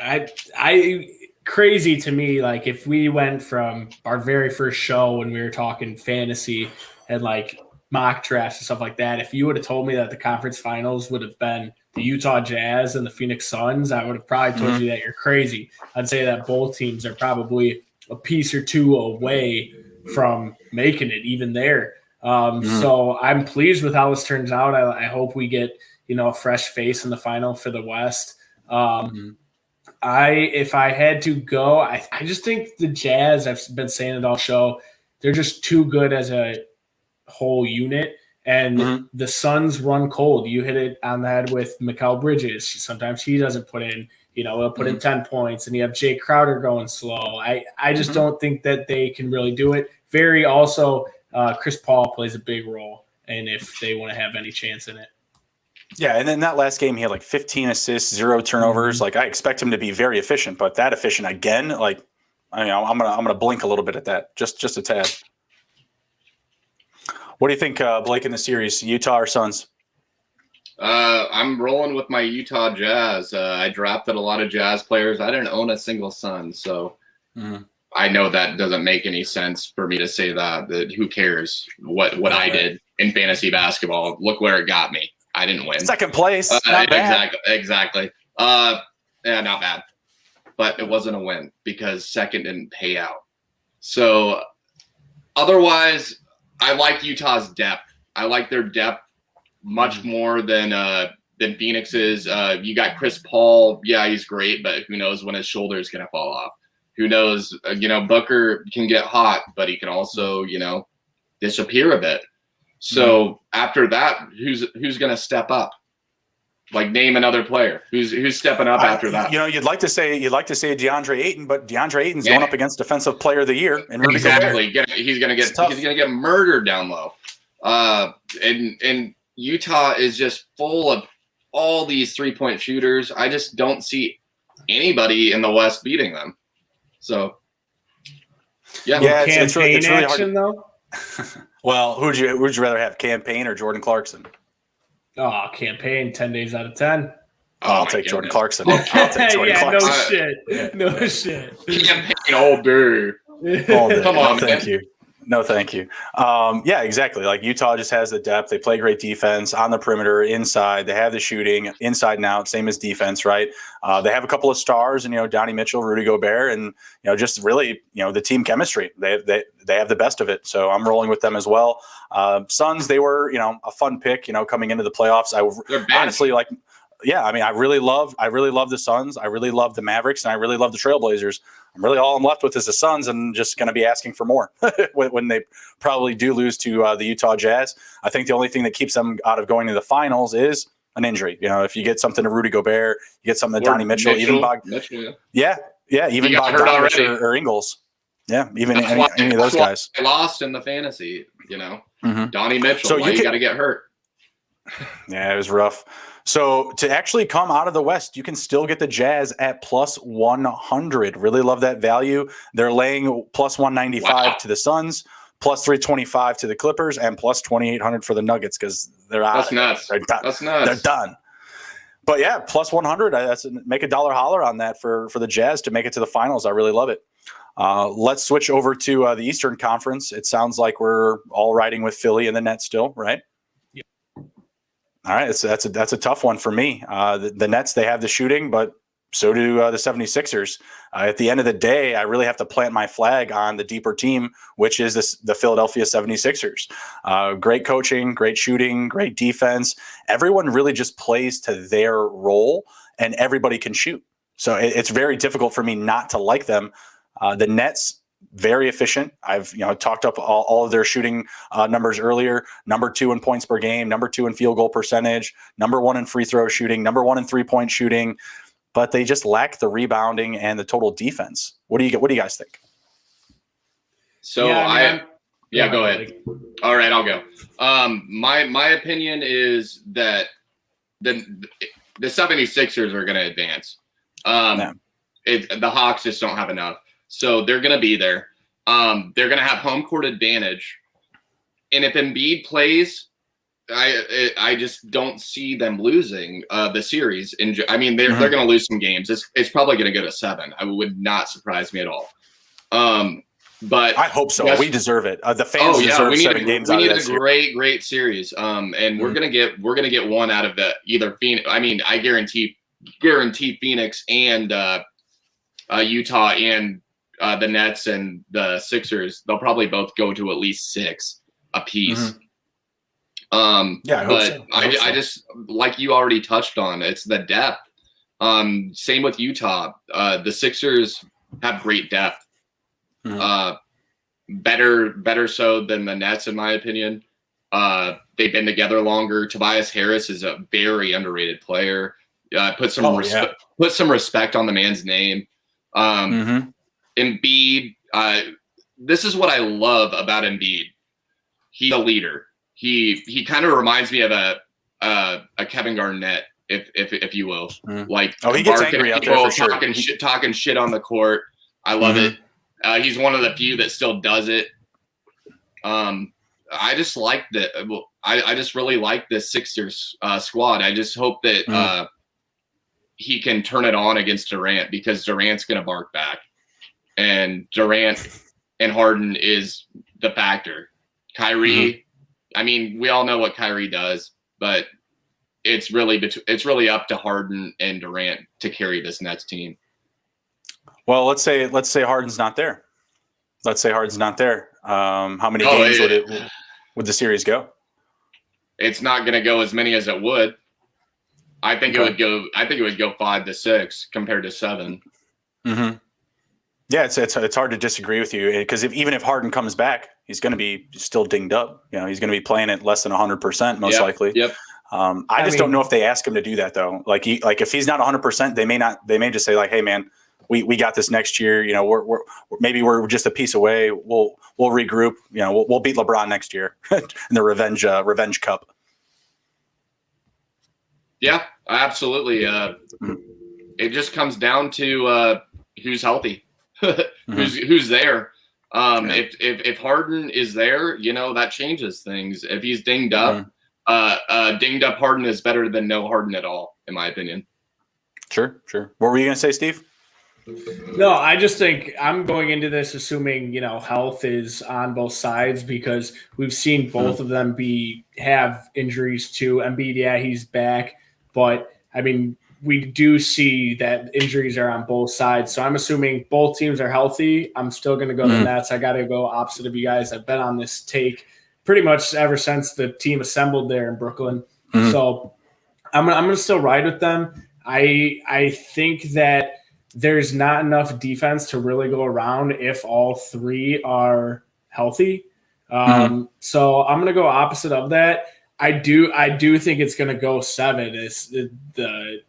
I crazy to me, like if we went from our very first show when we were talking fantasy and like mock drafts and stuff like that, if you would have told me that the conference finals would have been the Utah Jazz and the Phoenix Suns, I would have probably told you that you're crazy. I'd say that both teams are probably a piece or two away from making it even there. So I'm pleased with how this turns out. I hope we get, a fresh face in the final for the West. If I had to go, I just think the Jazz, I've been saying it all show, they're just too good as a whole unit. And the Suns run cold. You hit it on the head with Mikal Bridges. Sometimes he doesn't put in, he'll put in 10 points, and you have Jay Crowder going slow. I just don't think that they can really do it. Chris Paul plays a big role, and if they want to have any chance in it. Yeah, and then that last game, he had like 15 assists, 0 turnovers. Like I expect him to be very efficient, but that efficient again, like I'm gonna blink a little bit at that, just a tad. What do you think, Blake, in the series, Utah or Suns? I'm rolling with my Utah Jazz. I drafted a lot of Jazz players. I didn't own a single Sun, so I know that doesn't make any sense for me to say that who cares what I did in fantasy basketball. Look where it got me. I didn't win. Second place. Not bad. Exactly. Yeah, not bad. But it wasn't a win because second didn't pay out. So otherwise, I like Utah's depth. I like their depth much more than Phoenix's. You got Chris Paul. Yeah, he's great, but who knows when his shoulder is going to fall off? Who knows? Booker can get hot, but he can also, disappear a bit. So after that, who's going to step up? Like, name another player who's stepping up after that. You'd like to say DeAndre Ayton, but DeAndre Ayton's going up against Defensive Player of the Year, and exactly. He's gonna get murdered down low. And Utah is just full of all these 3-point shooters. I just don't see anybody in the West beating them. So it's really action, hard. Though. Well, would you rather have Campaign or Jordan Clarkson? Oh, Campaign 10 days out of 10. I'll take Jordan Clarkson. I'll take Jordan Clarkson. No shit. Campaign all day. Come on, thank you. No, thank you. Yeah, exactly. Like, Utah just has the depth. They play great defense on the perimeter, inside. They have the shooting inside and out, same as defense, right? They have a couple of stars, and Donnie Mitchell, Rudy Gobert, and just really the team chemistry. They have the best of it. So I'm rolling with them as well. Suns, they were a fun pick, coming into the playoffs. Honestly, like. Yeah, I mean, I really love the Suns. I really love the Mavericks, and I really love the Trailblazers. All I'm left with is the Suns, and just going to be asking for more when they probably do lose to the Utah Jazz. I think the only thing that keeps them out of going to the finals is an injury. If you get something to Rudy Gobert, you get something to Donnie Mitchell, even Bogdanovich or Ingles. Yeah, even any of those guys. They lost in the fantasy, Mm-hmm. Donnie Mitchell. So you got to get hurt. Yeah, it was rough. So to actually come out of the West, you can still get the Jazz at plus 100. Really love that value. They're laying plus 195 to the Suns, plus 325 to the Clippers, and plus 2,800 for the Nuggets because they're out. That's nuts. That's nuts. They're done. But yeah, plus 100. That's make a dollar holler on that for the Jazz to make it to the finals. I really love it. Let's switch over to the Eastern Conference. It sounds like we're all riding with Philly in the Nets still, right? All right, that's a tough one for me. The Nets, they have the shooting, but so do the 76ers. At the end of the day, I really have to plant my flag on the deeper team, which is the Philadelphia 76ers. Great coaching, great shooting, great defense. Everyone really just plays to their role, and everybody can shoot. So it's very difficult for me not to like them. The Nets, very efficient. I've talked up all of their shooting numbers earlier. Number 2 in points per game, number 2 in field goal percentage, number 1 in free throw shooting, number 1 in 3-point shooting, but they just lack the rebounding and the total defense. What do you guys think? So go ahead. All right, I'll go. My opinion is that the 76ers are going to advance. The Hawks just don't have enough. So they're going to be there. They're going to have home court advantage. And if Embiid plays, I just don't see them losing the series. They're going to lose some games. It's probably going to go to 7. I would not surprise me at all. But I hope so. Yes. We deserve it. The fans deserve 7 games out of this. We need a great series. And we're going to get one out of either Phoenix. I guarantee Phoenix and Utah and the Nets and the Sixers, they'll probably both go to at least 6 apiece. I just, like you already touched on, it's the depth. Same with Utah. The Sixers have great depth. Better so than the Nets, in my opinion. They've been together longer. Tobias Harris is a very underrated player. Put some respect on the man's name. Embiid, this is what I love about Embiid. He's a leader. He kind of reminds me of a Kevin Garnett, if you will. Like, he gets angry out there for sure. Talking shit on the court. I love it. He's one of the few that still does it. I just like that. I just really like this Sixers squad. I just hope that he can turn it on against Durant, because Durant's going to bark back. And Durant and Harden is the factor. Kyrie, I mean, we all know what Kyrie does, but it's really up to Harden and Durant to carry this Nets team. Well, let's say Harden's not there. How many games would the series go? It's not going to go as many as it would. I think it would go 5-6 compared to 7. Mm-hmm. Yeah, it's hard to disagree with you because even if Harden comes back, he's going to be still dinged up. He's going to be playing at less than 100% most likely. Yep. I just don't know if they ask him to do that though. Like if he's not 100%, they may just say like, hey man, we got this next year. Maybe we're just a piece away. We'll regroup. We'll beat LeBron next year in the revenge cup. Yeah, absolutely. It just comes down to who's healthy, who's there. If Harden is there, that changes things. If he's dinged up, dinged up Harden is better than no Harden at all, in my opinion. Sure. What were you going to say, Steve? No, I just think I'm going into this assuming, health is on both sides because we've seen both of them have injuries too. Embiid, yeah, he's back, but I mean, we do see that injuries are on both sides. So I'm assuming both teams are healthy. I'm still going to go the Nets. I got to go opposite of you guys. I've been on this take pretty much ever since the team assembled there in Brooklyn. So I'm going to still ride with them. I think that there's not enough defense to really go around if all three are healthy. So I'm going to go opposite of that. I do think it's going to go 7. The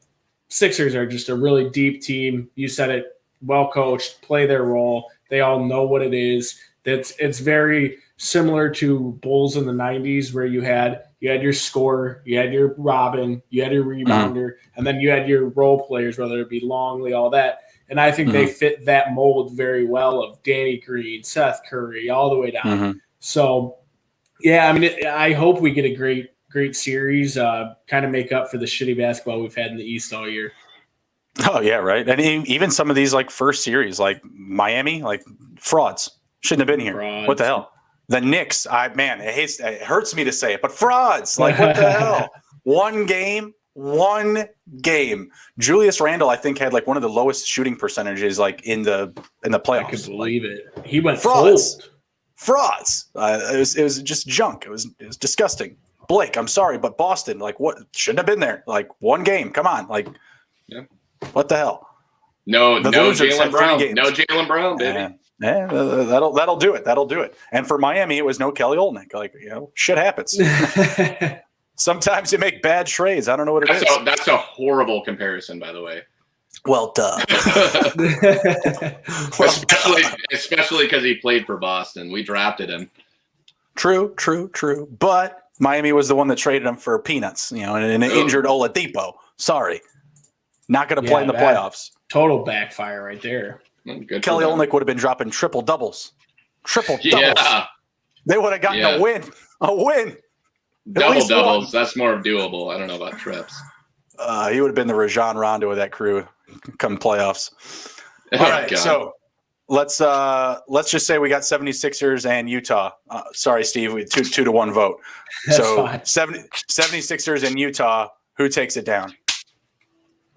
Sixers are just a really deep team. You said it, well coached, play their role. They all know what it is. It's very similar to Bulls in the 90s where you had your scorer, you had your Robin, you had your rebounder, and then you had your role players, whether it be Longley, all that. And I think they fit that mold very well of Danny Green, Seth Curry, all the way down. So, yeah, I mean, I hope we get a great series, kind of make up for the shitty basketball we've had in the East all year. Oh, yeah, right. And even some of these, like, first series, like Miami, like, frauds. Shouldn't have been here. Frauds. What the hell? The Knicks, it hurts me to say it, but frauds. Like, what the hell? One game. Julius Randle, I think, had like one of the lowest shooting percentages like in the playoffs. I could believe it. He went frauds. It was just junk. It was disgusting. Blake, I'm sorry, but Boston, like, what shouldn't have been there. Like, one game. Come on, like, what the hell? No Jaylen Brown. No Jaylen Brown, baby. Yeah, that'll do it. That'll do it. And for Miami, it was no Kelly Olynyk. Like, shit happens. Sometimes you make bad trades. I don't know what it is. That's a horrible comparison, by the way. Well done. Especially because he played for Boston. We drafted him. True. But Miami was the one that traded him for peanuts, and an injured Oladipo. Sorry. Not going to play in the playoffs. Total backfire right there. Good Kelly Olynyk would have been dropping triple doubles. Yeah. They would have gotten a win. Double doubles. That's more doable. I don't know about trips. He would have been the Rajon Rondo of that crew come playoffs. All right, God. So let's just say we got 76ers and Utah. Sorry, Steve, we 2-1 vote. So 76ers and Utah. Who takes it down?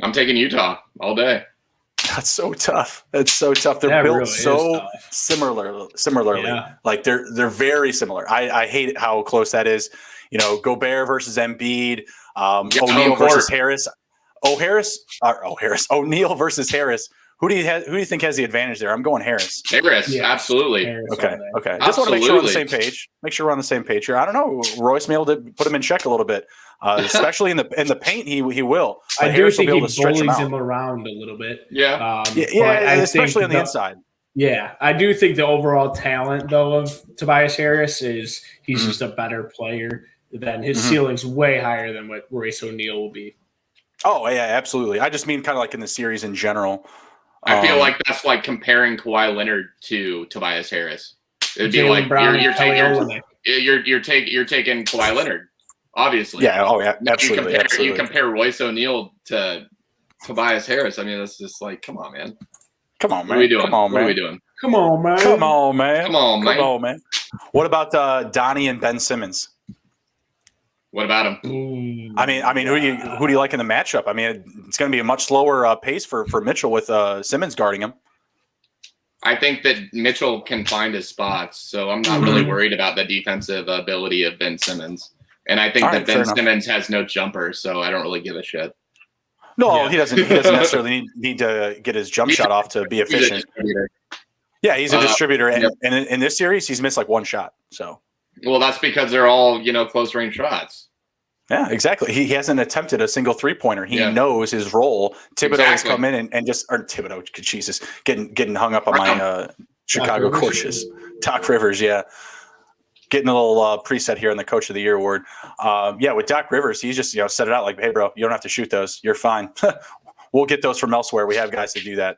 I'm taking Utah all day. That's so tough. They're built really so similarly. Yeah. Like they're very similar. I hate how close that is. Gobert versus Embiid, O'Neal versus Harris. O'Neal versus Harris. Who do you think has the advantage there? I'm going Harris. Absolutely. Harris, okay. Just want to make sure we're on the same page. Here. I don't know. Royce may be able to put him in check a little bit, especially in the paint. He will. I do think he bullies him around a little bit. Yeah. Especially on the inside. Yeah, I do think the overall talent though of Tobias Harris is he's just a better player. Than his ceiling's way higher than what Royce O'Neal will be. Oh yeah, absolutely. I just mean kind of like in the series in general. I feel like that's like comparing Kawhi Leonard to Tobias Harris. It'd be Jaylen like Brown you're taking Kawhi Leonard, obviously. Yeah. Oh yeah. Absolutely. You compare Royce O'Neal to Tobias Harris. I mean, that's just like, come on, man. Come on, man. What are we doing? What are we doing? Come on, man. Come on, man. What about Donnie and Ben Simmons? What about him? Ooh, I mean, who do you like in the matchup? I mean, it's going to be a much slower pace for Mitchell with Simmons guarding him. I think that Mitchell can find his spots, so I'm not really worried about the defensive ability of Ben Simmons. And I think that Ben Simmons has no jumper, so I don't really give a shit. No, he doesn't. He doesn't necessarily need to get his jump shot off to be efficient. Yeah, he's a distributor, and in this series, he's missed like one shot. So, well, that's because they're all close range shots. Yeah, exactly. He hasn't attempted a single 3-pointer. He knows his role. Thibodeau has come in and just, or Thibodeau, Jesus, getting hung up on my Chicago coaches. Doc Rivers, yeah. Getting a little preset here on the Coach of the Year award. With Doc Rivers, he's just set it out like, hey, bro, you don't have to shoot those. You're fine. We'll get those from elsewhere. We have guys to do that.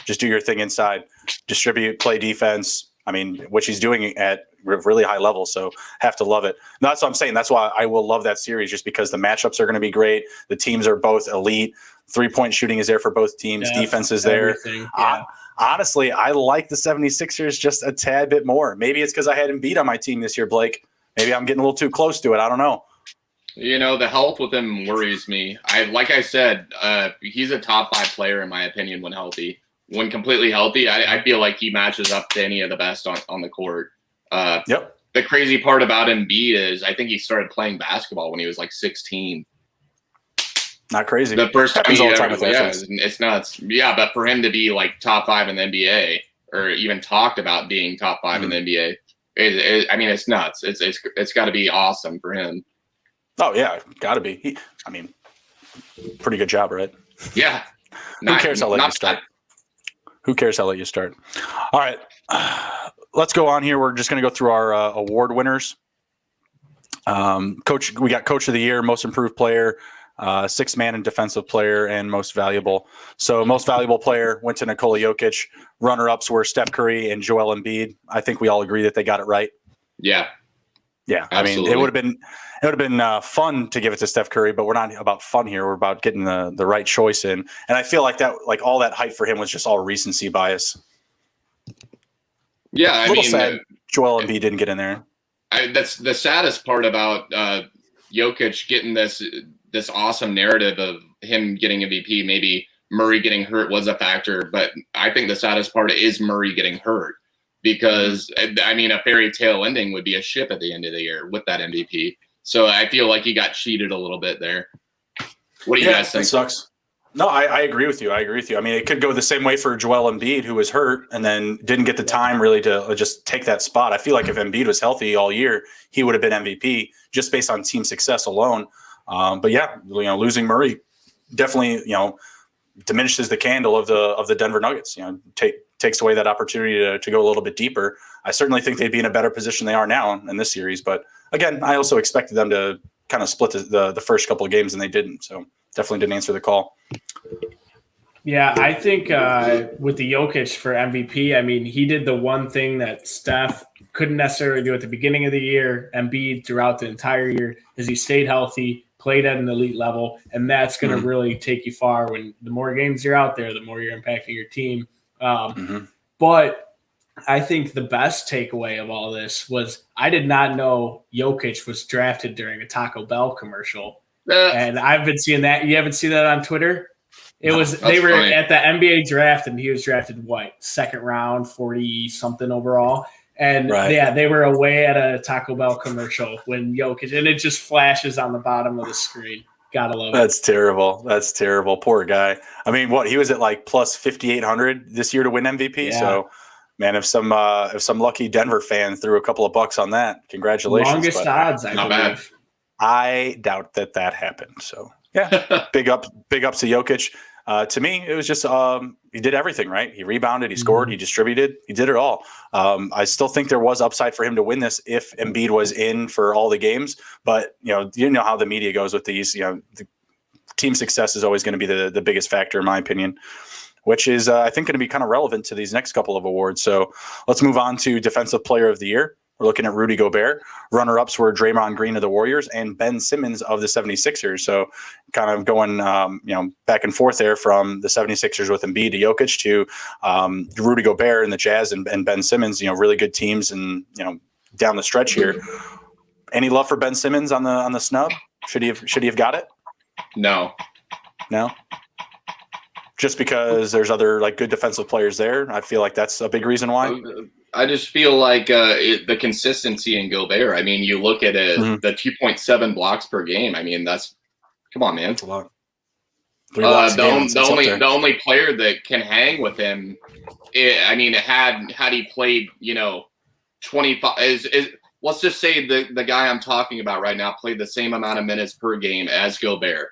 Just do your thing inside. Distribute, play defense. I mean, which he's doing at really high level. So have to love it. And that's what I'm saying. That's why I will love that series, just because the matchups are going to be great. The teams are both elite. 3-point shooting is there for both teams. Defense is there. Yeah. Honestly, I like the 76ers just a tad bit more. Maybe it's because I had Embiid on my team this year, Blake. Maybe I'm getting a little too close to it. I don't know. The health with him worries me. Like I said, he's a top 5 player in my opinion when healthy. When completely healthy, I feel like he matches up to any of the best on the court. Yep. The crazy part about Embiid is I think he started playing basketball when he was like 16. Not crazy. The first time it's nuts. Yeah, but for him to be like top 5 in the NBA, or even talked about being top 5 in the NBA, it's nuts. It's got to be awesome for him. Oh yeah, got to be. Pretty good job, right? Yeah. Who cares? I'll let you start. Who cares? I'll let you start. All right. Let's go on here. We're just going to go through our award winners. We got Coach of the Year, Most Improved Player, Sixth Man and Defensive Player, and Most Valuable. So Most Valuable Player went to Nikola Jokic. Runner-ups were Steph Curry and Joel Embiid. I think we all agree that they got it right. Yeah. Yeah. Absolutely. I mean, it would have been fun to give it to Steph Curry, but we're not about fun here. We're about getting the right choice in. And I feel like all that hype for him was just all recency bias. Yeah, a little sad Joel Embiid didn't get in there. That's the saddest part about Jokic getting this awesome narrative of him getting MVP. Maybe Murray getting hurt was a factor, but I think the saddest part is Murray getting hurt, because a fairy tale ending would be a ship at the end of the year with that MVP. So I feel like he got cheated a little bit there. What do you guys think? It sucks. No, I agree with you. I mean, it could go the same way for Joel Embiid, who was hurt and then didn't get the time really to just take that spot. I feel like if Embiid was healthy all year, he would have been MVP just based on team success alone. But yeah, losing Murray definitely, diminishes the candle of the Denver Nuggets. Takes away that opportunity to go a little bit deeper. I certainly think they'd be in a better position they are now in this series. But again, I also expected them to kind of split the first couple of games, and they didn't. So definitely didn't answer the call. Yeah, I think with the Jokic for MVP, he did the one thing that Steph couldn't necessarily do at the beginning of the year. Embiid throughout the entire year is he stayed healthy, played at an elite level, and that's going to really take you far. When the more games you're out there, the more you're impacting your team. But I think the best takeaway of all this was I did not know Jokic was drafted during a Taco Bell commercial. And I've been seeing that. You haven't seen that on Twitter? They were funny. At the NBA draft, and he was drafted second round, 40-something overall. And they were away at a Taco Bell commercial when Jokic, and it just flashes on the bottom of the screen. Gotta love it. That's terrible. That's terrible. Poor guy. He was at plus 5,800 this year to win MVP. Yeah. So, man, if some lucky Denver fan threw a couple of bucks on that, congratulations. Longest odds, I believe. Bad. I doubt that happened. So yeah, big ups to Jokic. To me, it was just he did everything right. He rebounded, he scored, he distributed, he did it all. I still think there was upside for him to win this if Embiid was in for all the games. But you know how the media goes with these. The team success is always going to be the biggest factor, in my opinion, which is I think going to be kind of relevant to these next couple of awards. So let's move on to Defensive Player of the Year. We're looking at Rudy Gobert. Runner-ups were Draymond Green of the Warriors and Ben Simmons of the 76ers. So kind of going, back and forth there from the 76ers with Embiid to Jokic to Rudy Gobert and the Jazz and Ben Simmons, really good teams and, down the stretch here. any love for Ben Simmons on the snub? Should he have got it? No. No. Just because there's other like good defensive players there, I feel like that's a big reason why. I just feel like the consistency in Gobert. I mean, you look at it, the 2.7 blocks per game. I mean, come on, man. That's a lot. 3 blocks a game, the only player that can hang with him, had he played, 25 let's just say the guy I'm talking about right now played the same amount of minutes per game as Gobert.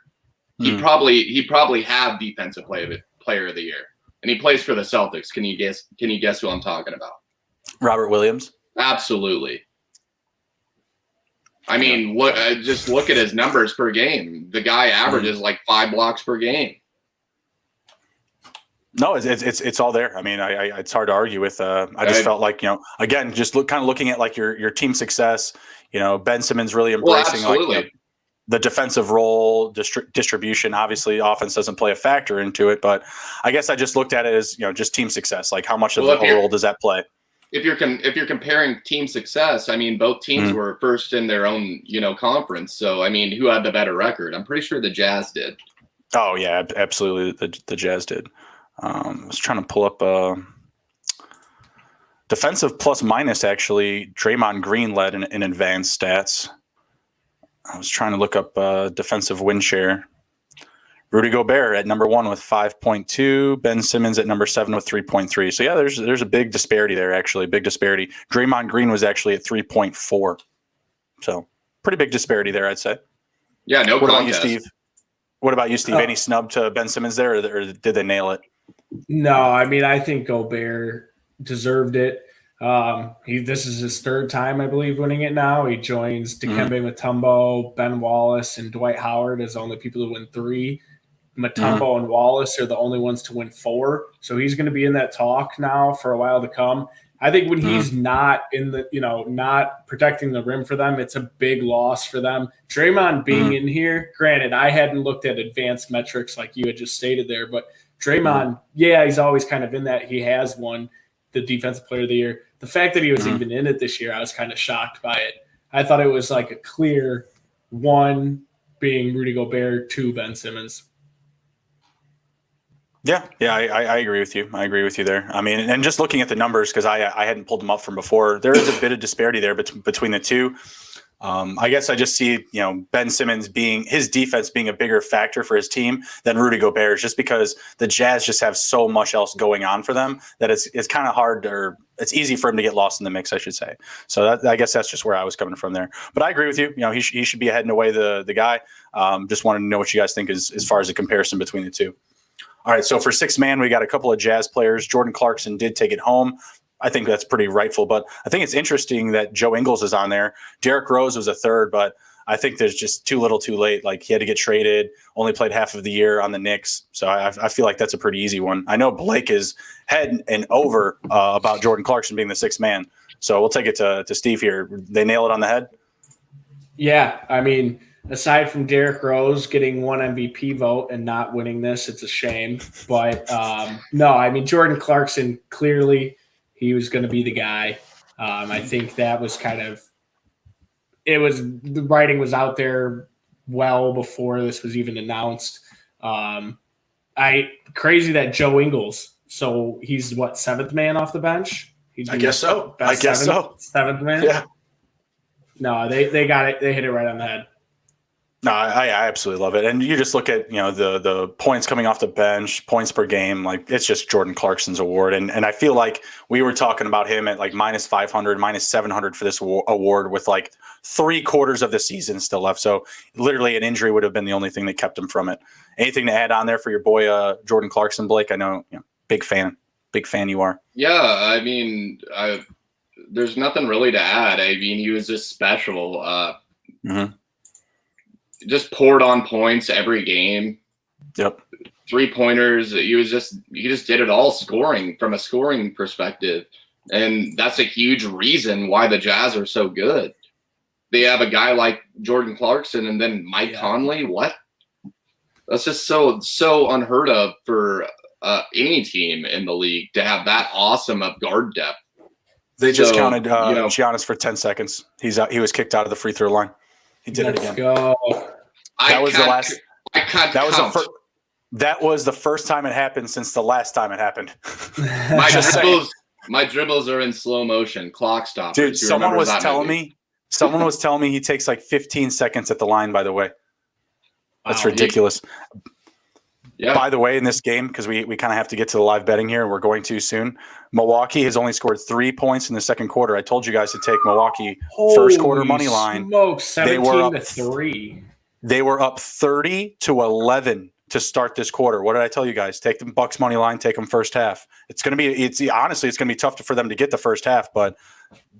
He'd probably have defensive player of the year, and he plays for the Celtics. Can you guess who I'm talking about? Robert Williams. Absolutely. I mean, just look at his numbers per game. The guy averages like 5 blocks per game. No, it's all there. I mean, it's hard to argue with. I just felt like, again, just looking at like your team success. Ben Simmons really embracing the defensive role distribution. Obviously, offense doesn't play a factor into it, but I guess I just looked at it as just team success. Like how much of a role does that play? If you're comparing team success, I mean, both teams were first in their own conference. So I mean, who had the better record? I'm pretty sure the Jazz did. Oh yeah, absolutely. The Jazz did. I was trying to pull up defensive plus minus. Actually, Draymond Green led in advanced stats. I was trying to look up defensive win share. Rudy Gobert at number 1 with 5.2. Ben Simmons at number 7 with 3.3. So yeah, there's a big disparity there. Actually, big disparity. Draymond Green was actually at 3.4. So pretty big disparity there, I'd say. Yeah, no What contest. about you, Steve? Any snub to Ben Simmons there, or did they nail it? No, I mean, I think Gobert deserved it. This is his 3rd time, I believe, winning it now. He joins Dikembe Mutombo, Ben Wallace, and Dwight Howard as the only people to win 3. Mutombo and Wallace are the only ones to win 4. So he's going to be in that talk now for a while to come. I think when he's not in the, not protecting the rim for them, it's a big loss for them. Draymond being in here, granted, I hadn't looked at advanced metrics like you had just stated there, but Draymond, he's always kind of in that. He has won the defensive player of the year. The fact that he was even in it this year, I was kind of shocked by it. I thought it was like a clear 1 being Rudy Gobert, 2 Ben Simmons. Yeah, I agree with you. I agree with you there. I mean, and just looking at the numbers, because I hadn't pulled them up from before, there is a bit of disparity there between the two. I guess I just see, Ben Simmons his defense being a bigger factor for his team than Rudy Gobert, just because the Jazz just have so much else going on for them that it's kind of hard, or it's easy for him to get lost in the mix, I should say. So I guess that's just where I was coming from there. But I agree with you. He should be ahead and away the guy. Just wanted to know what you guys think as far as the comparison between the two. All right, so for 6th man, we got a couple of Jazz players. Jordan Clarkson did take it home. I think that's pretty rightful, but I think it's interesting that Joe Ingles is on there. Derrick Rose was a 3rd, but I think there's just too little too late. Like, he had to get traded, only played half of the year on the Knicks. So I feel like that's a pretty easy one. I know Blake is head and over about Jordan Clarkson being the 6th man. So we'll take it to Steve here. They nail it on the head? Yeah, I mean, aside from Derrick Rose getting 1 MVP vote and not winning this, it's a shame. But no, I mean, Jordan Clarkson, clearly he was going to be the guy. I think that was the writing was out there well before this was even announced. Crazy that Joe Ingles, so he's 7th man off the bench? I guess so. 7th man? Yeah. No, they got it. They hit it right on the head. No, I absolutely love it. And you just look at, the points coming off the bench, points per game, like it's just Jordan Clarkson's award. And I feel like we were talking about him at like minus 500, minus 700 for this award with like 3/4 of the season still left. So literally an injury would have been the only thing that kept him from it. Anything to add on there for your boy, Jordan Clarkson, Blake? I know, big fan you are. Yeah. I mean, there's nothing really to add. I mean, he was just special. Just poured on points every game. Yep. 3-pointers. He just did it all, scoring from a scoring perspective. And that's a huge reason why the Jazz are so good. They have a guy like Jordan Clarkson and then Mike Conley. What? That's just so unheard of for any team in the league to have that awesome of guard depth. They just So, counted Giannis for 10 seconds. He's out. He was kicked out of the free throw line. He did it again. Let's go. That was the last. I can't That was count. that was the first time it happened since the last time it happened. My dribbles are in slow motion. Clock stoppers. Dude, someone was telling me he takes like 15 seconds at the line, by the way. That's ridiculous. Yeah. By the way, in this game, because we kind of have to get to the live betting here, and we're going to soon, Milwaukee has only scored 3 points in the second quarter. I told you guys to take Milwaukee first quarter money line. Smoke, 17-3. They were up 30-11 to start this quarter. What did I tell you guys? Take them Bucks money line, take them first half. Honestly, it's going to be tough for them to get the first half, but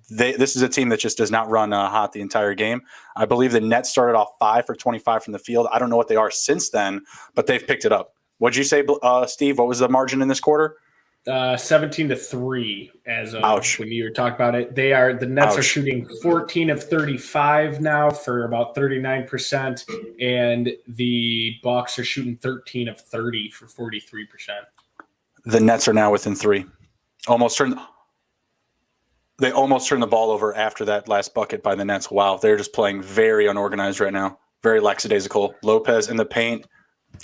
this is a team that just does not run hot the entire game. I believe the Nets started off 5 for 25 from the field. I don't know what they are since then, but they've picked it up. What'd you say, Steve? What was the margin in this quarter? 17-3 as of when you were talking about it. The Nets are shooting 14 of 35 now for about 39%, and the Bucks are shooting 13 of 30 for 43%. The Nets are now within 3. They almost turned the ball over after that last bucket by the Nets. Wow, they're just playing very unorganized right now. Very lackadaisical. Lopez in the paint.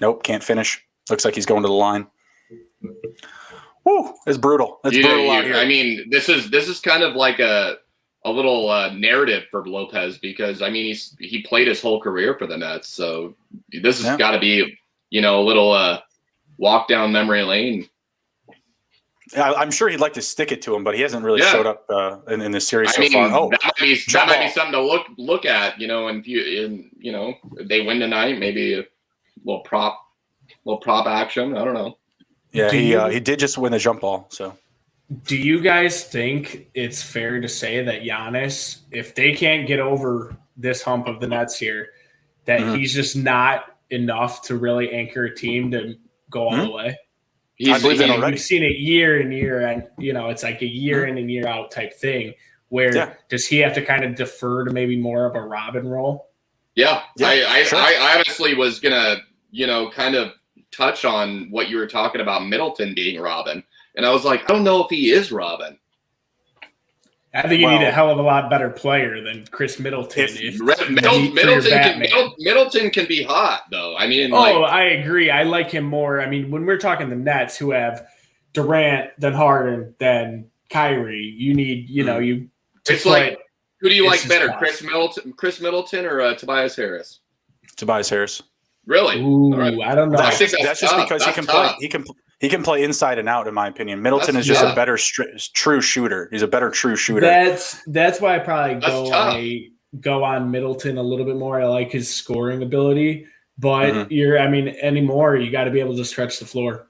Nope, can't finish. Looks like he's going to the line. Woo, it's brutal. It's brutal out here. I mean, this is kind of like a little narrative for Lopez because I mean he played his whole career for the Nets, so this has got to be a little walk down memory lane. I'm sure he'd like to stick it to him, but he hasn't really showed up in this series so far. That might be something to look at, and they win tonight, maybe a little prop action. I don't know. Yeah, he did just win the jump ball. So, do you guys think it's fair to say that Giannis, if they can't get over this hump of the Nets here, that he's just not enough to really anchor a team to go all the way? I believe that already. We've seen it year in year, and it's like a year in and year out type thing. Where does he have to kind of defer to maybe more of a Robin role? Yeah. I honestly was gonna kind of touch on what you were talking about Middleton being Robin, and I was like, I don't know if he is Robin. I think you need a hell of a lot better player than Chris Middleton. Middleton can be hot, though. I mean, I agree. I like him more. I mean, when we're talking the Nets, who have Durant, then Harden, then Kyrie, you need, you. It's like, who do you like better, Chris Middleton, or Tobias Harris? Tobias Harris. Really? Ooh, right. I don't know. That's just because he can play inside and out, in my opinion. Middleton is just a better true shooter. He's a better true shooter. That's why I probably go on Middleton a little bit more. I like his scoring ability, but anymore you got to be able to stretch the floor.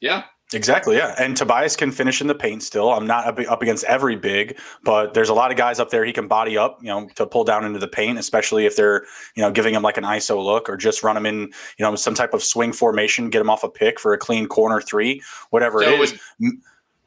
Yeah. Exactly, yeah. And Tobias can finish in the paint still. I'm not up against every big, but there's a lot of guys up there he can body up, to pull down into the paint, especially if they're, giving him like an ISO look or just run him in, some type of swing formation, get him off a pick for a clean corner 3, whatever it is.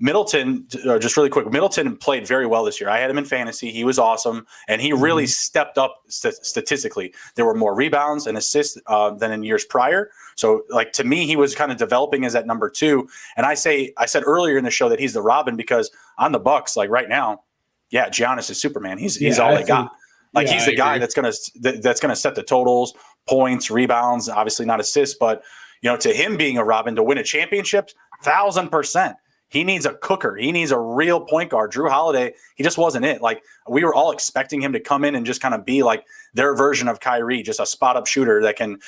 Middleton, just really quick, Middleton played very well this year. I had him in fantasy. He was awesome, and he really stepped up statistically. There were more rebounds and assists than in years prior. So, to me, he was kind of developing as that number 2. And I said earlier in the show that he's the Robin because on the Bucks, like right now, Giannis is Superman. He's all they got. He's the guy that's gonna set the totals, points, rebounds, obviously not assists, but to him being a Robin to win a championship, 1,000%. He needs a cooker. He needs a real point guard. Drew Holiday, he just wasn't it. We were all expecting him to come in and just kind of be like their version of Kyrie, just a spot-up shooter that can,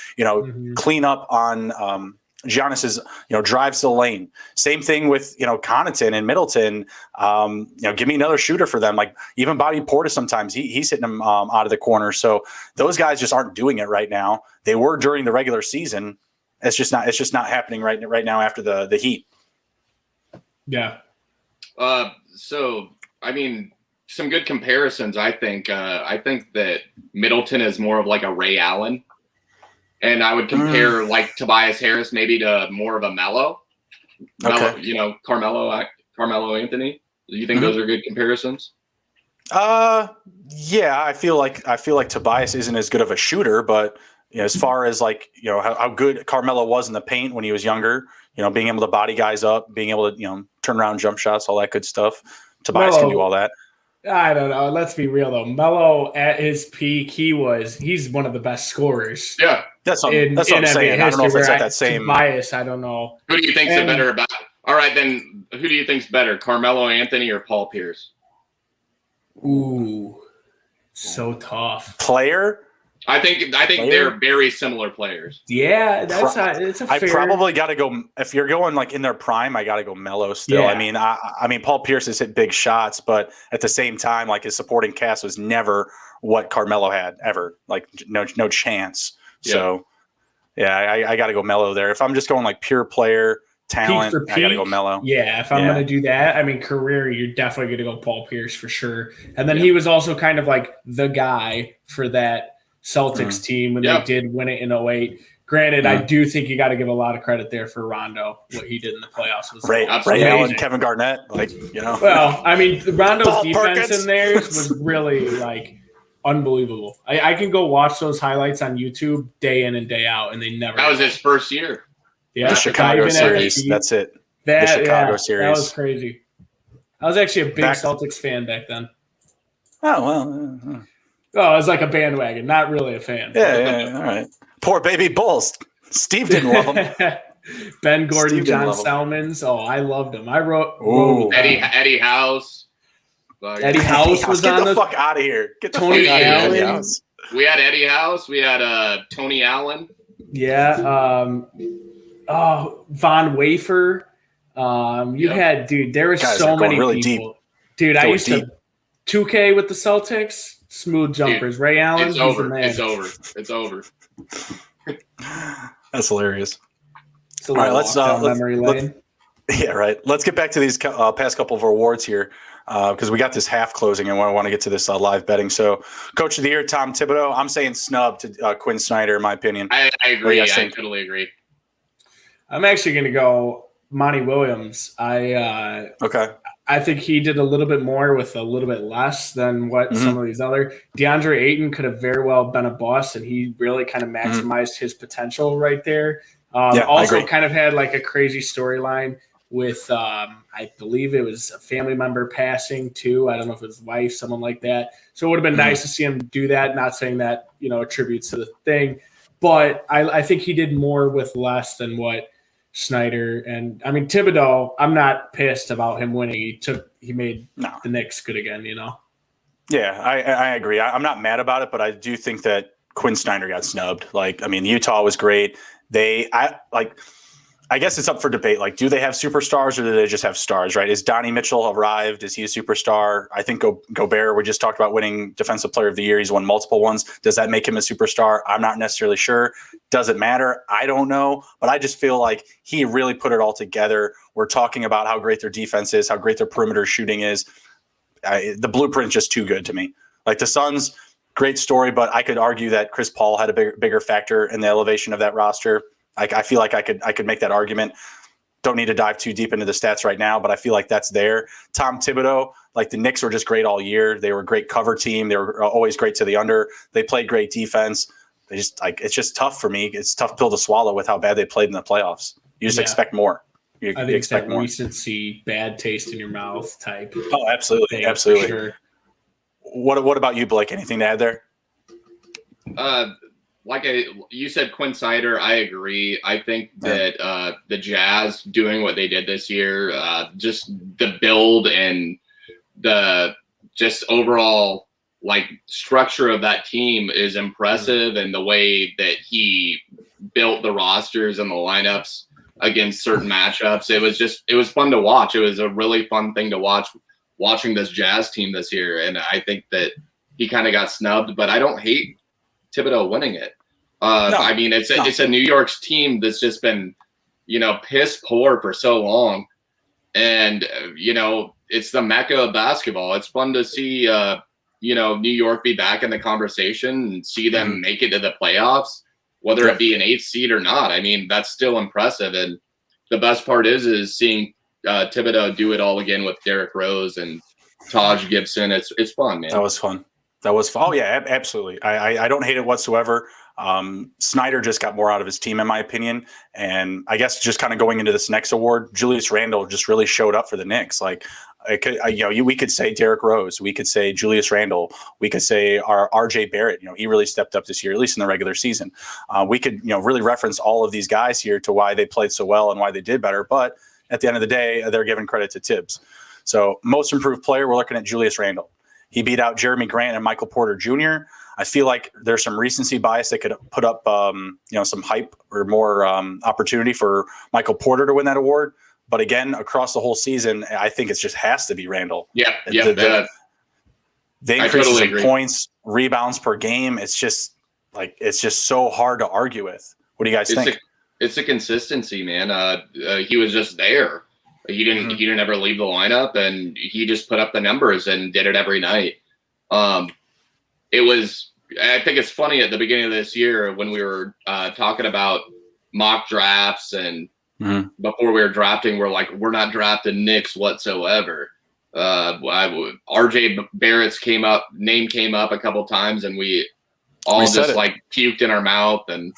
clean up on Giannis's, drives to the lane. Same thing with, Connaughton and Middleton. Give me another shooter for them. Even Bobby Portis sometimes he's hitting them out of the corner. So those guys just aren't doing it right now. They were during the regular season. It's just not happening right now after the Heat. Yeah. So, I mean, some good comparisons, I think. I think that Middleton is more of like a Ray Allen. And I would compare Tobias Harris maybe to more of a Melo. Okay. Carmelo Anthony. Do you think those are good comparisons? Yeah, I feel like Tobias isn't as good of a shooter, but as far as how good Carmelo was in the paint when he was younger, being able to body guys up, being able to, turn around jump shots, all that good stuff. Tobias can do all that. I don't know. Let's be real though. Melo at his peak, he's one of the best scorers. Yeah, that's what I'm saying. I don't know if it's at that same. Tobias, I don't know. Who do you think's a better about? All right, then who do you think's better, Carmelo Anthony or Paul Pierce? Ooh, so tough. Player. I think they're very similar players. Yeah, it's a fair. I probably got to go if you're going like in their prime. I got to go Melo still. Yeah. I mean, Paul Pierce has hit big shots, but at the same time, like his supporting cast was never what Carmelo had ever. Like no chance. Yeah. So yeah, I got to go Melo there. If I'm just going like pure player talent, I got to go Melo. Yeah, if I'm going to do that, I mean, career, you're definitely going to go Paul Pierce for sure. And then he was also kind of like the guy for that Celtics team when they did win it in 08. Granted, I do think you got to give a lot of credit there for Rondo. What he did in the playoffs was Ray Allen, Kevin Garnett, Well, I mean, Rondo's defense in there was really like unbelievable. I can go watch those highlights on YouTube day in and day out, and they never. That was his first year. Yeah, the Chicago series. That's it. The Chicago series. That was crazy. I was actually a big Celtics fan back then. Oh well. Oh, I was like a bandwagon, not really a fan. Yeah, all right. Poor baby Bulls. Steve didn't love him. Ben Gordon, John Salmons. Oh, I loved him. I wrote Eddie House. Eddie House was Get on the fuck out of here. Get the Tony fuck out of here. Allen. We had Eddie House. We had Tony Allen. Yeah. Von Wafer. You had, dude, there were so many really people. Deep. Dude, I used to 2K with the Celtics. Smooth jumpers. Dude, Ray Allen. It's over. It's over. That's hilarious. All right, let's memory lane. Yeah, right. Let's get back to these past couple of awards here because we got this half closing and I want to get to this live betting. So, Coach of the Year, Tom Thibodeau. I'm saying snub to Quinn Snyder, in my opinion. I agree. I totally agree. I'm actually going to go Monty Williams. Okay. I think he did a little bit more with a little bit less than what some of these other. DeAndre Ayton could have very well been a bust, and he really kind of maximized his potential right there. Also kind of had like a crazy storyline with, I believe it was a family member passing too. I don't know if it was his wife, someone like that. So it would have been nice to see him do that. Not saying that, attributes to the thing, but I think he did more with less than what Snyder and I mean Thibodeau. I'm not pissed about him winning. He made the Knicks good again. Yeah, I agree. I'm not mad about it, but I do think that Quinn Snyder got snubbed. Like, I mean, Utah was great. I guess it's up for debate. Like, do they have superstars or do they just have stars? Right? Is Donnie Mitchell arrived? Is he a superstar? I think Gobert. We just talked about winning Defensive Player of the Year. He's won multiple ones. Does that make him a superstar? I'm not necessarily sure. Does it matter? I don't know. But I just feel like he really put it all together. We're talking about how great their defense is, how great their perimeter shooting is. The blueprint's just too good to me. Like the Suns, great story, but I could argue that Chris Paul had a bigger factor in the elevation of that roster. I feel like I could make that argument. Don't need to dive too deep into the stats right now, but I feel like that's there. Tom Thibodeau, like the Knicks were just great all year. They were a great cover team. They were always great to the under. They played great defense. They just it's just tough for me. It's a tough pill to swallow with how bad they played in the playoffs. You just expect more. I think it's that recency, bad taste in your mouth type. Oh, absolutely, absolutely. Sure. What about you, Blake? Anything to add there? You said Quinn Snyder, I agree. I think that the Jazz doing what they did this year, just the build and the just overall structure of that team is impressive, and the way that he built the rosters and the lineups against certain matchups, it was fun to watch. It was a really fun thing to watching this Jazz team this year, and I think that he kind of got snubbed, but I don't hate Thibodeau winning it. I mean, it's a New York's team that's just been, piss poor for so long. And, it's the mecca of basketball. It's fun to see, New York be back in the conversation and see them make it to the playoffs, whether it be an 8th seed or not. I mean, that's still impressive. And the best part is seeing Thibodeau do it all again with Derrick Rose and Taj Gibson. It's fun, man. That was fun. Oh yeah, absolutely. I don't hate it whatsoever. Snyder just got more out of his team, in my opinion. And I guess just kind of going into this next award, Julius Randle just really showed up for the Knicks. Like we could say Derrick Rose, we could say Julius Randle, we could say our RJ Barrett. He really stepped up this year, at least in the regular season. We could really reference all of these guys here to why they played so well and why they did better. But at the end of the day, they're giving credit to Tibbs. So most improved player, we're looking at Julius Randle. He beat out Jeremy Grant and Michael Porter Jr. I feel like there's some recency bias that could put up, some hype or more opportunity for Michael Porter to win that award. But again, across the whole season, I think it just has to be Randall. Yeah. The increases totally in agree. Points, rebounds per game, it's just so hard to argue with. What do you guys think? It's a consistency, man. He was just there. He didn't ever leave the lineup, and he just put up the numbers and did it every night. I think it's funny at the beginning of this year when we were talking about mock drafts and before we were drafting, we're like, we're not drafting Knicks whatsoever. RJ Barrett's name came up a couple times, and we just like puked in our mouth, and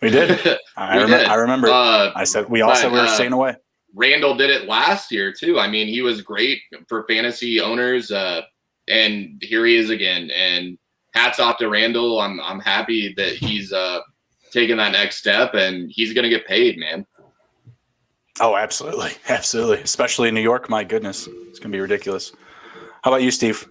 we did. I remember. I said we all said we were staying away. Randall did it last year too. I mean, he was great for fantasy owners, and here he is again. And hats off to Randall. I'm happy that he's taking that next step, and he's going to get paid, man. Oh, absolutely. Absolutely. Especially in New York. My goodness. It's going to be ridiculous. How about you, Steve?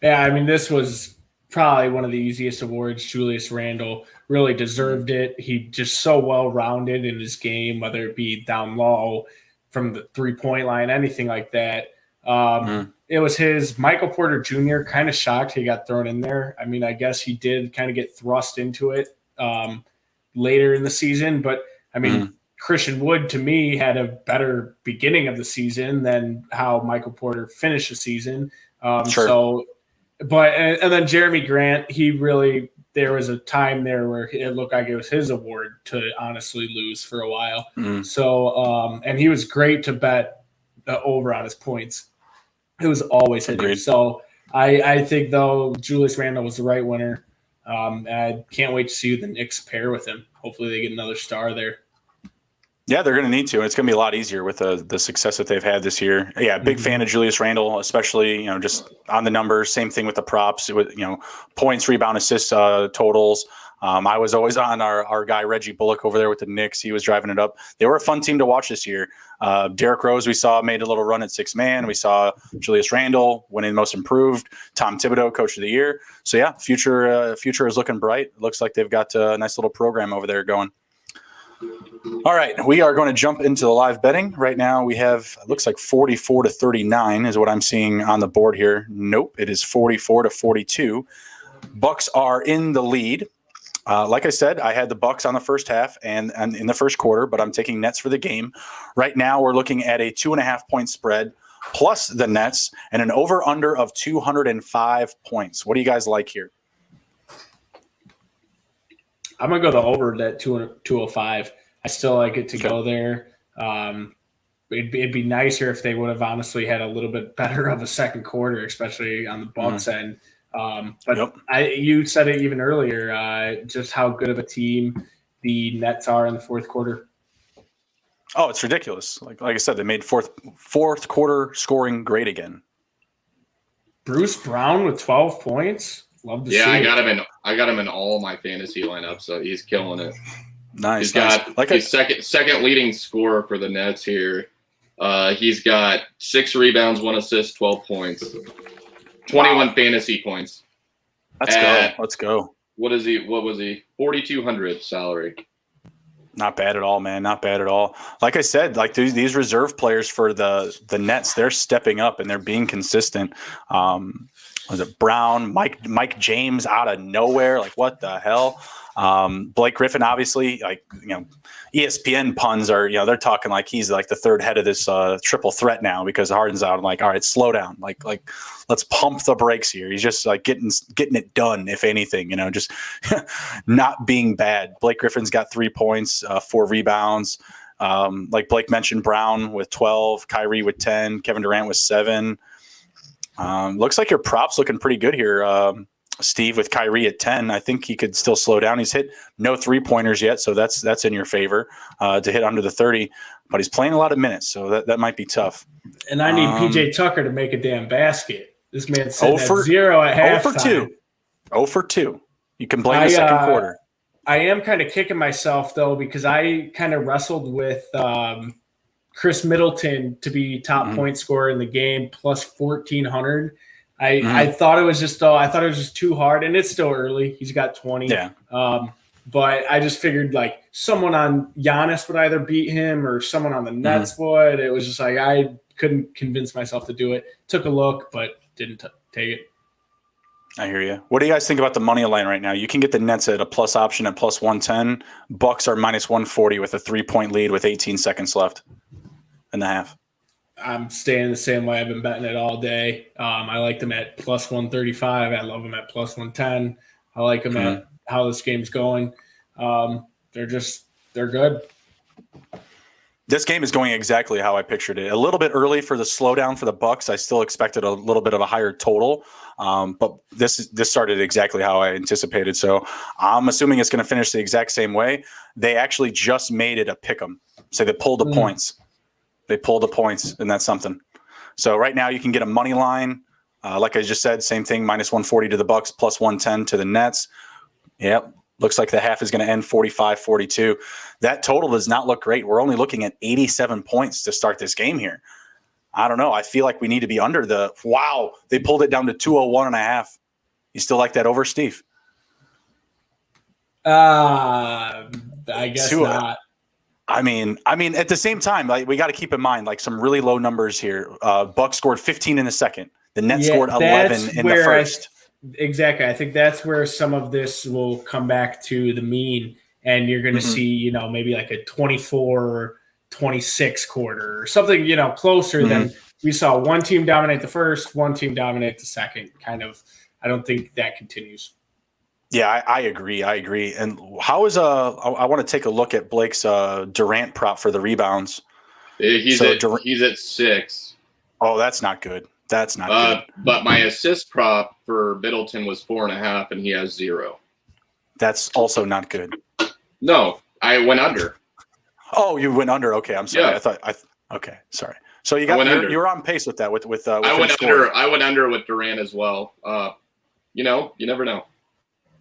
Yeah, I mean, this was probably one of the easiest awards. Julius Randle really deserved it. He just so well-rounded in his game, whether it be down low, from the three-point line, anything like that. It was his. Michael Porter Jr., kind of shocked he got thrown in there. I mean, I guess he did kind of get thrust into it later in the season. But, I mean, Christian Wood, to me, had a better beginning of the season than how Michael Porter finished the season. Sure. And then Jeremy Grant, there was a time there where it looked like it was his award to honestly lose for a while. So, and he was great to bet over on his points. It was always hitting. So I think, though, Julius Randle was the right winner. I can't wait to see the Knicks pair with him. Hopefully they get another star there. Yeah, they're going to need to. It's going to be a lot easier with the success that they've had this year. Yeah, big fan of Julius Randle, especially just on the numbers. Same thing with the props, with points, rebound, assists, totals. I was always on our guy Reggie Bullock over there with the Knicks. He was driving it up. They were a fun team to watch this year. Derrick Rose, we saw, made a little run at 6-man. We saw Julius Randle winning Most Improved. Tom Thibodeau, Coach of the Year. So yeah, future is looking bright. It looks like they've got a nice little program over there going. All right, we are going to jump into the live betting. Right now we have, it looks like 44-39 is what I'm seeing on the board here. Nope, it is 44-42. Bucks are in the lead. Like I said, I had the Bucks on the first half and in the first quarter, but I'm taking Nets for the game. Right now we're looking at a 2.5-point spread plus the Nets and an over-under of 205 points. What do you guys like here? I'm going to go the over at 205. I still like it to go there. It'd be nicer if they would have honestly had a little bit better of a second quarter, especially on the Bucks end. But you said it even earlier, just how good of a team the Nets are in the fourth quarter. Oh, it's ridiculous. Like I said, they made fourth quarter scoring great again. Bruce Brown with 12 points. Love to see I it. got him in all my fantasy lineups, so he's killing it. Nice. He's got his second leading scorer for the Nets here. He's got 6 rebounds, 1 assist, 12 points, 21 fantasy points. Let's go. What was he? 4,200 salary. Not bad at all, man. Not bad at all. Like I said, like these reserve players for the Nets, they're stepping up and they're being consistent. Was it Brown, Mike James out of nowhere? Like, what the hell? Blake Griffin, obviously, ESPN puns are, they're talking like he's like the third head of this triple threat now because Harden's out. I'm like, all right, slow down. Like let's pump the brakes here. He's just like getting it done, if anything, just not being bad. Blake Griffin's got 3 points, 4 rebounds. Like Blake mentioned, Brown with 12, Kyrie with 10, Kevin Durant with 7. Looks like your prop's looking pretty good here, Steve, with Kyrie at 10. I think he could still slow down. He's hit no 3-pointers yet, so that's in your favor to hit under the 30. But he's playing a lot of minutes, so that might be tough. And I need PJ Tucker to make a damn basket. This man's sitting at 0 at halftime. 0 for 2. 0 for 2. You can blame the second quarter. I am kind of kicking myself, though, because I kind of wrestled with Chris Middleton to be top point scorer in the game, plus 1,400. I thought it was just too hard, and it's still early. He's got 20. Yeah. But I just figured like someone on Giannis would either beat him or someone on the Nets would. It was just like I couldn't convince myself to do it. Took a look, but didn't take it. I hear you. What do you guys think about the money line right now? You can get the Nets at a plus option at plus 110. Bucks are minus 140 with a 3-point lead with 18 seconds left in the half. I'm staying the same way. I've been betting it all day. I like them at plus 135. I love them at plus 110. I like them at how this game's going. They're good. This game is going exactly how I pictured it. A little bit early for the slowdown for the Bucks. I still expected a little bit of a higher total, but this started exactly how I anticipated. So I'm assuming it's going to finish the exact same way. They actually just made it a pick'em. So they pulled the points. They pulled the points, and that's something. So right now you can get a money line. Like I just said, same thing, minus 140 to the Bucks, plus 110 to the Nets. Yep. Looks like the half is going to end 45-42. That total does not look great. We're only looking at 87 points to start this game here. I don't know. I feel like we need to be under the – wow, they pulled it down to 201.5. You still like that over, Steve? I guess not. I mean, at the same time, like we got to keep in mind like some really low numbers here. Bucks scored 15 in the second. The Nets scored 11 in the first. Exactly. I think that's where some of this will come back to the mean, and you're going to see, maybe like a 24-26 quarter or something, closer than we saw one team dominate the first, one team dominate the second. Kind of, I don't think that continues. Yeah, I agree. And how is I want to take a look at Blake's Durant prop for the rebounds. He's at 6. Oh, that's not good. That's not good. But my assist prop for Middleton was 4.5, and he has 0. That's also not good. No, I went under. Oh, you went under. Okay, I'm sorry. Yeah. Okay, sorry. So you're on pace with that. With I went under. I went under with Durant as well. You never know.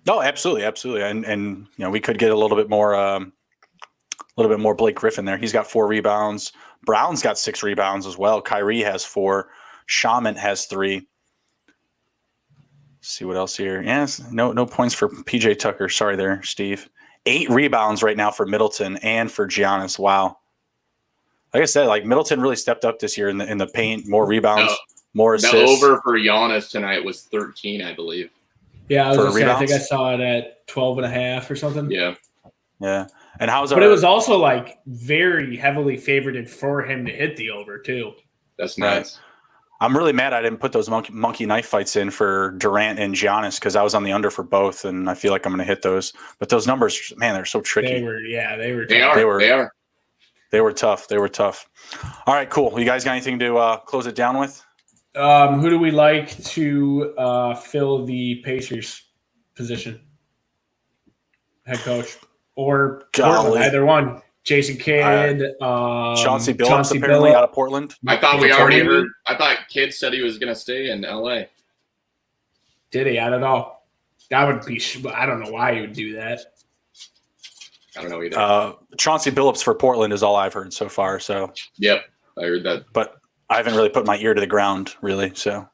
No, absolutely, and we could get a little bit more Blake Griffin there. He's got 4 rebounds. Brown's got 6 rebounds as well. Kyrie has 4. Shaman has 3. Let's see what else here. Yes, no points for PJ Tucker. Sorry there, Steve. 8 rebounds right now for Middleton and for Giannis. Wow. Like I said, like Middleton really stepped up this year in the paint. More rebounds, more assists. The over for Giannis tonight was 13, I believe. Yeah, I think I saw it at 12.5 or something. Yeah. And how's But it was also like very heavily favored for him to hit the over too. That's nice. Right. I'm really mad I didn't put those monkey knife fights in for Durant and Giannis because I was on the under for both, and I feel like I'm going to hit those. But those numbers, man, they're so tricky. They were tough. They were tough. All right, cool. You guys got anything to close it down with? Who do we like to fill the Pacers position? Head coach or Portland, either one. Jason Kidd, Chauncey Billups apparently out of Portland. I thought we already heard. I thought Kidd said he was going to stay in LA. Did he? I don't know. That would be. I don't know why he would do that. I don't know either. Chauncey Billups for Portland is all I've heard so far. So. Yep, I heard that. But I haven't really put my ear to the ground, really. So.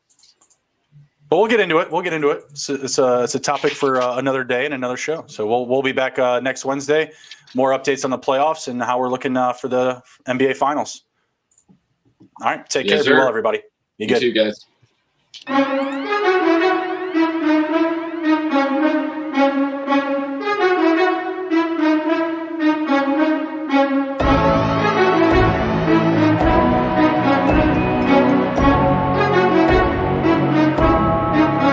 But we'll get into it. It's a topic for another day and another show. So we'll be back next Wednesday. More updates on the playoffs and how we're looking for the NBA Finals. All right. Take care. Be well, everybody. Be good. You too, guys.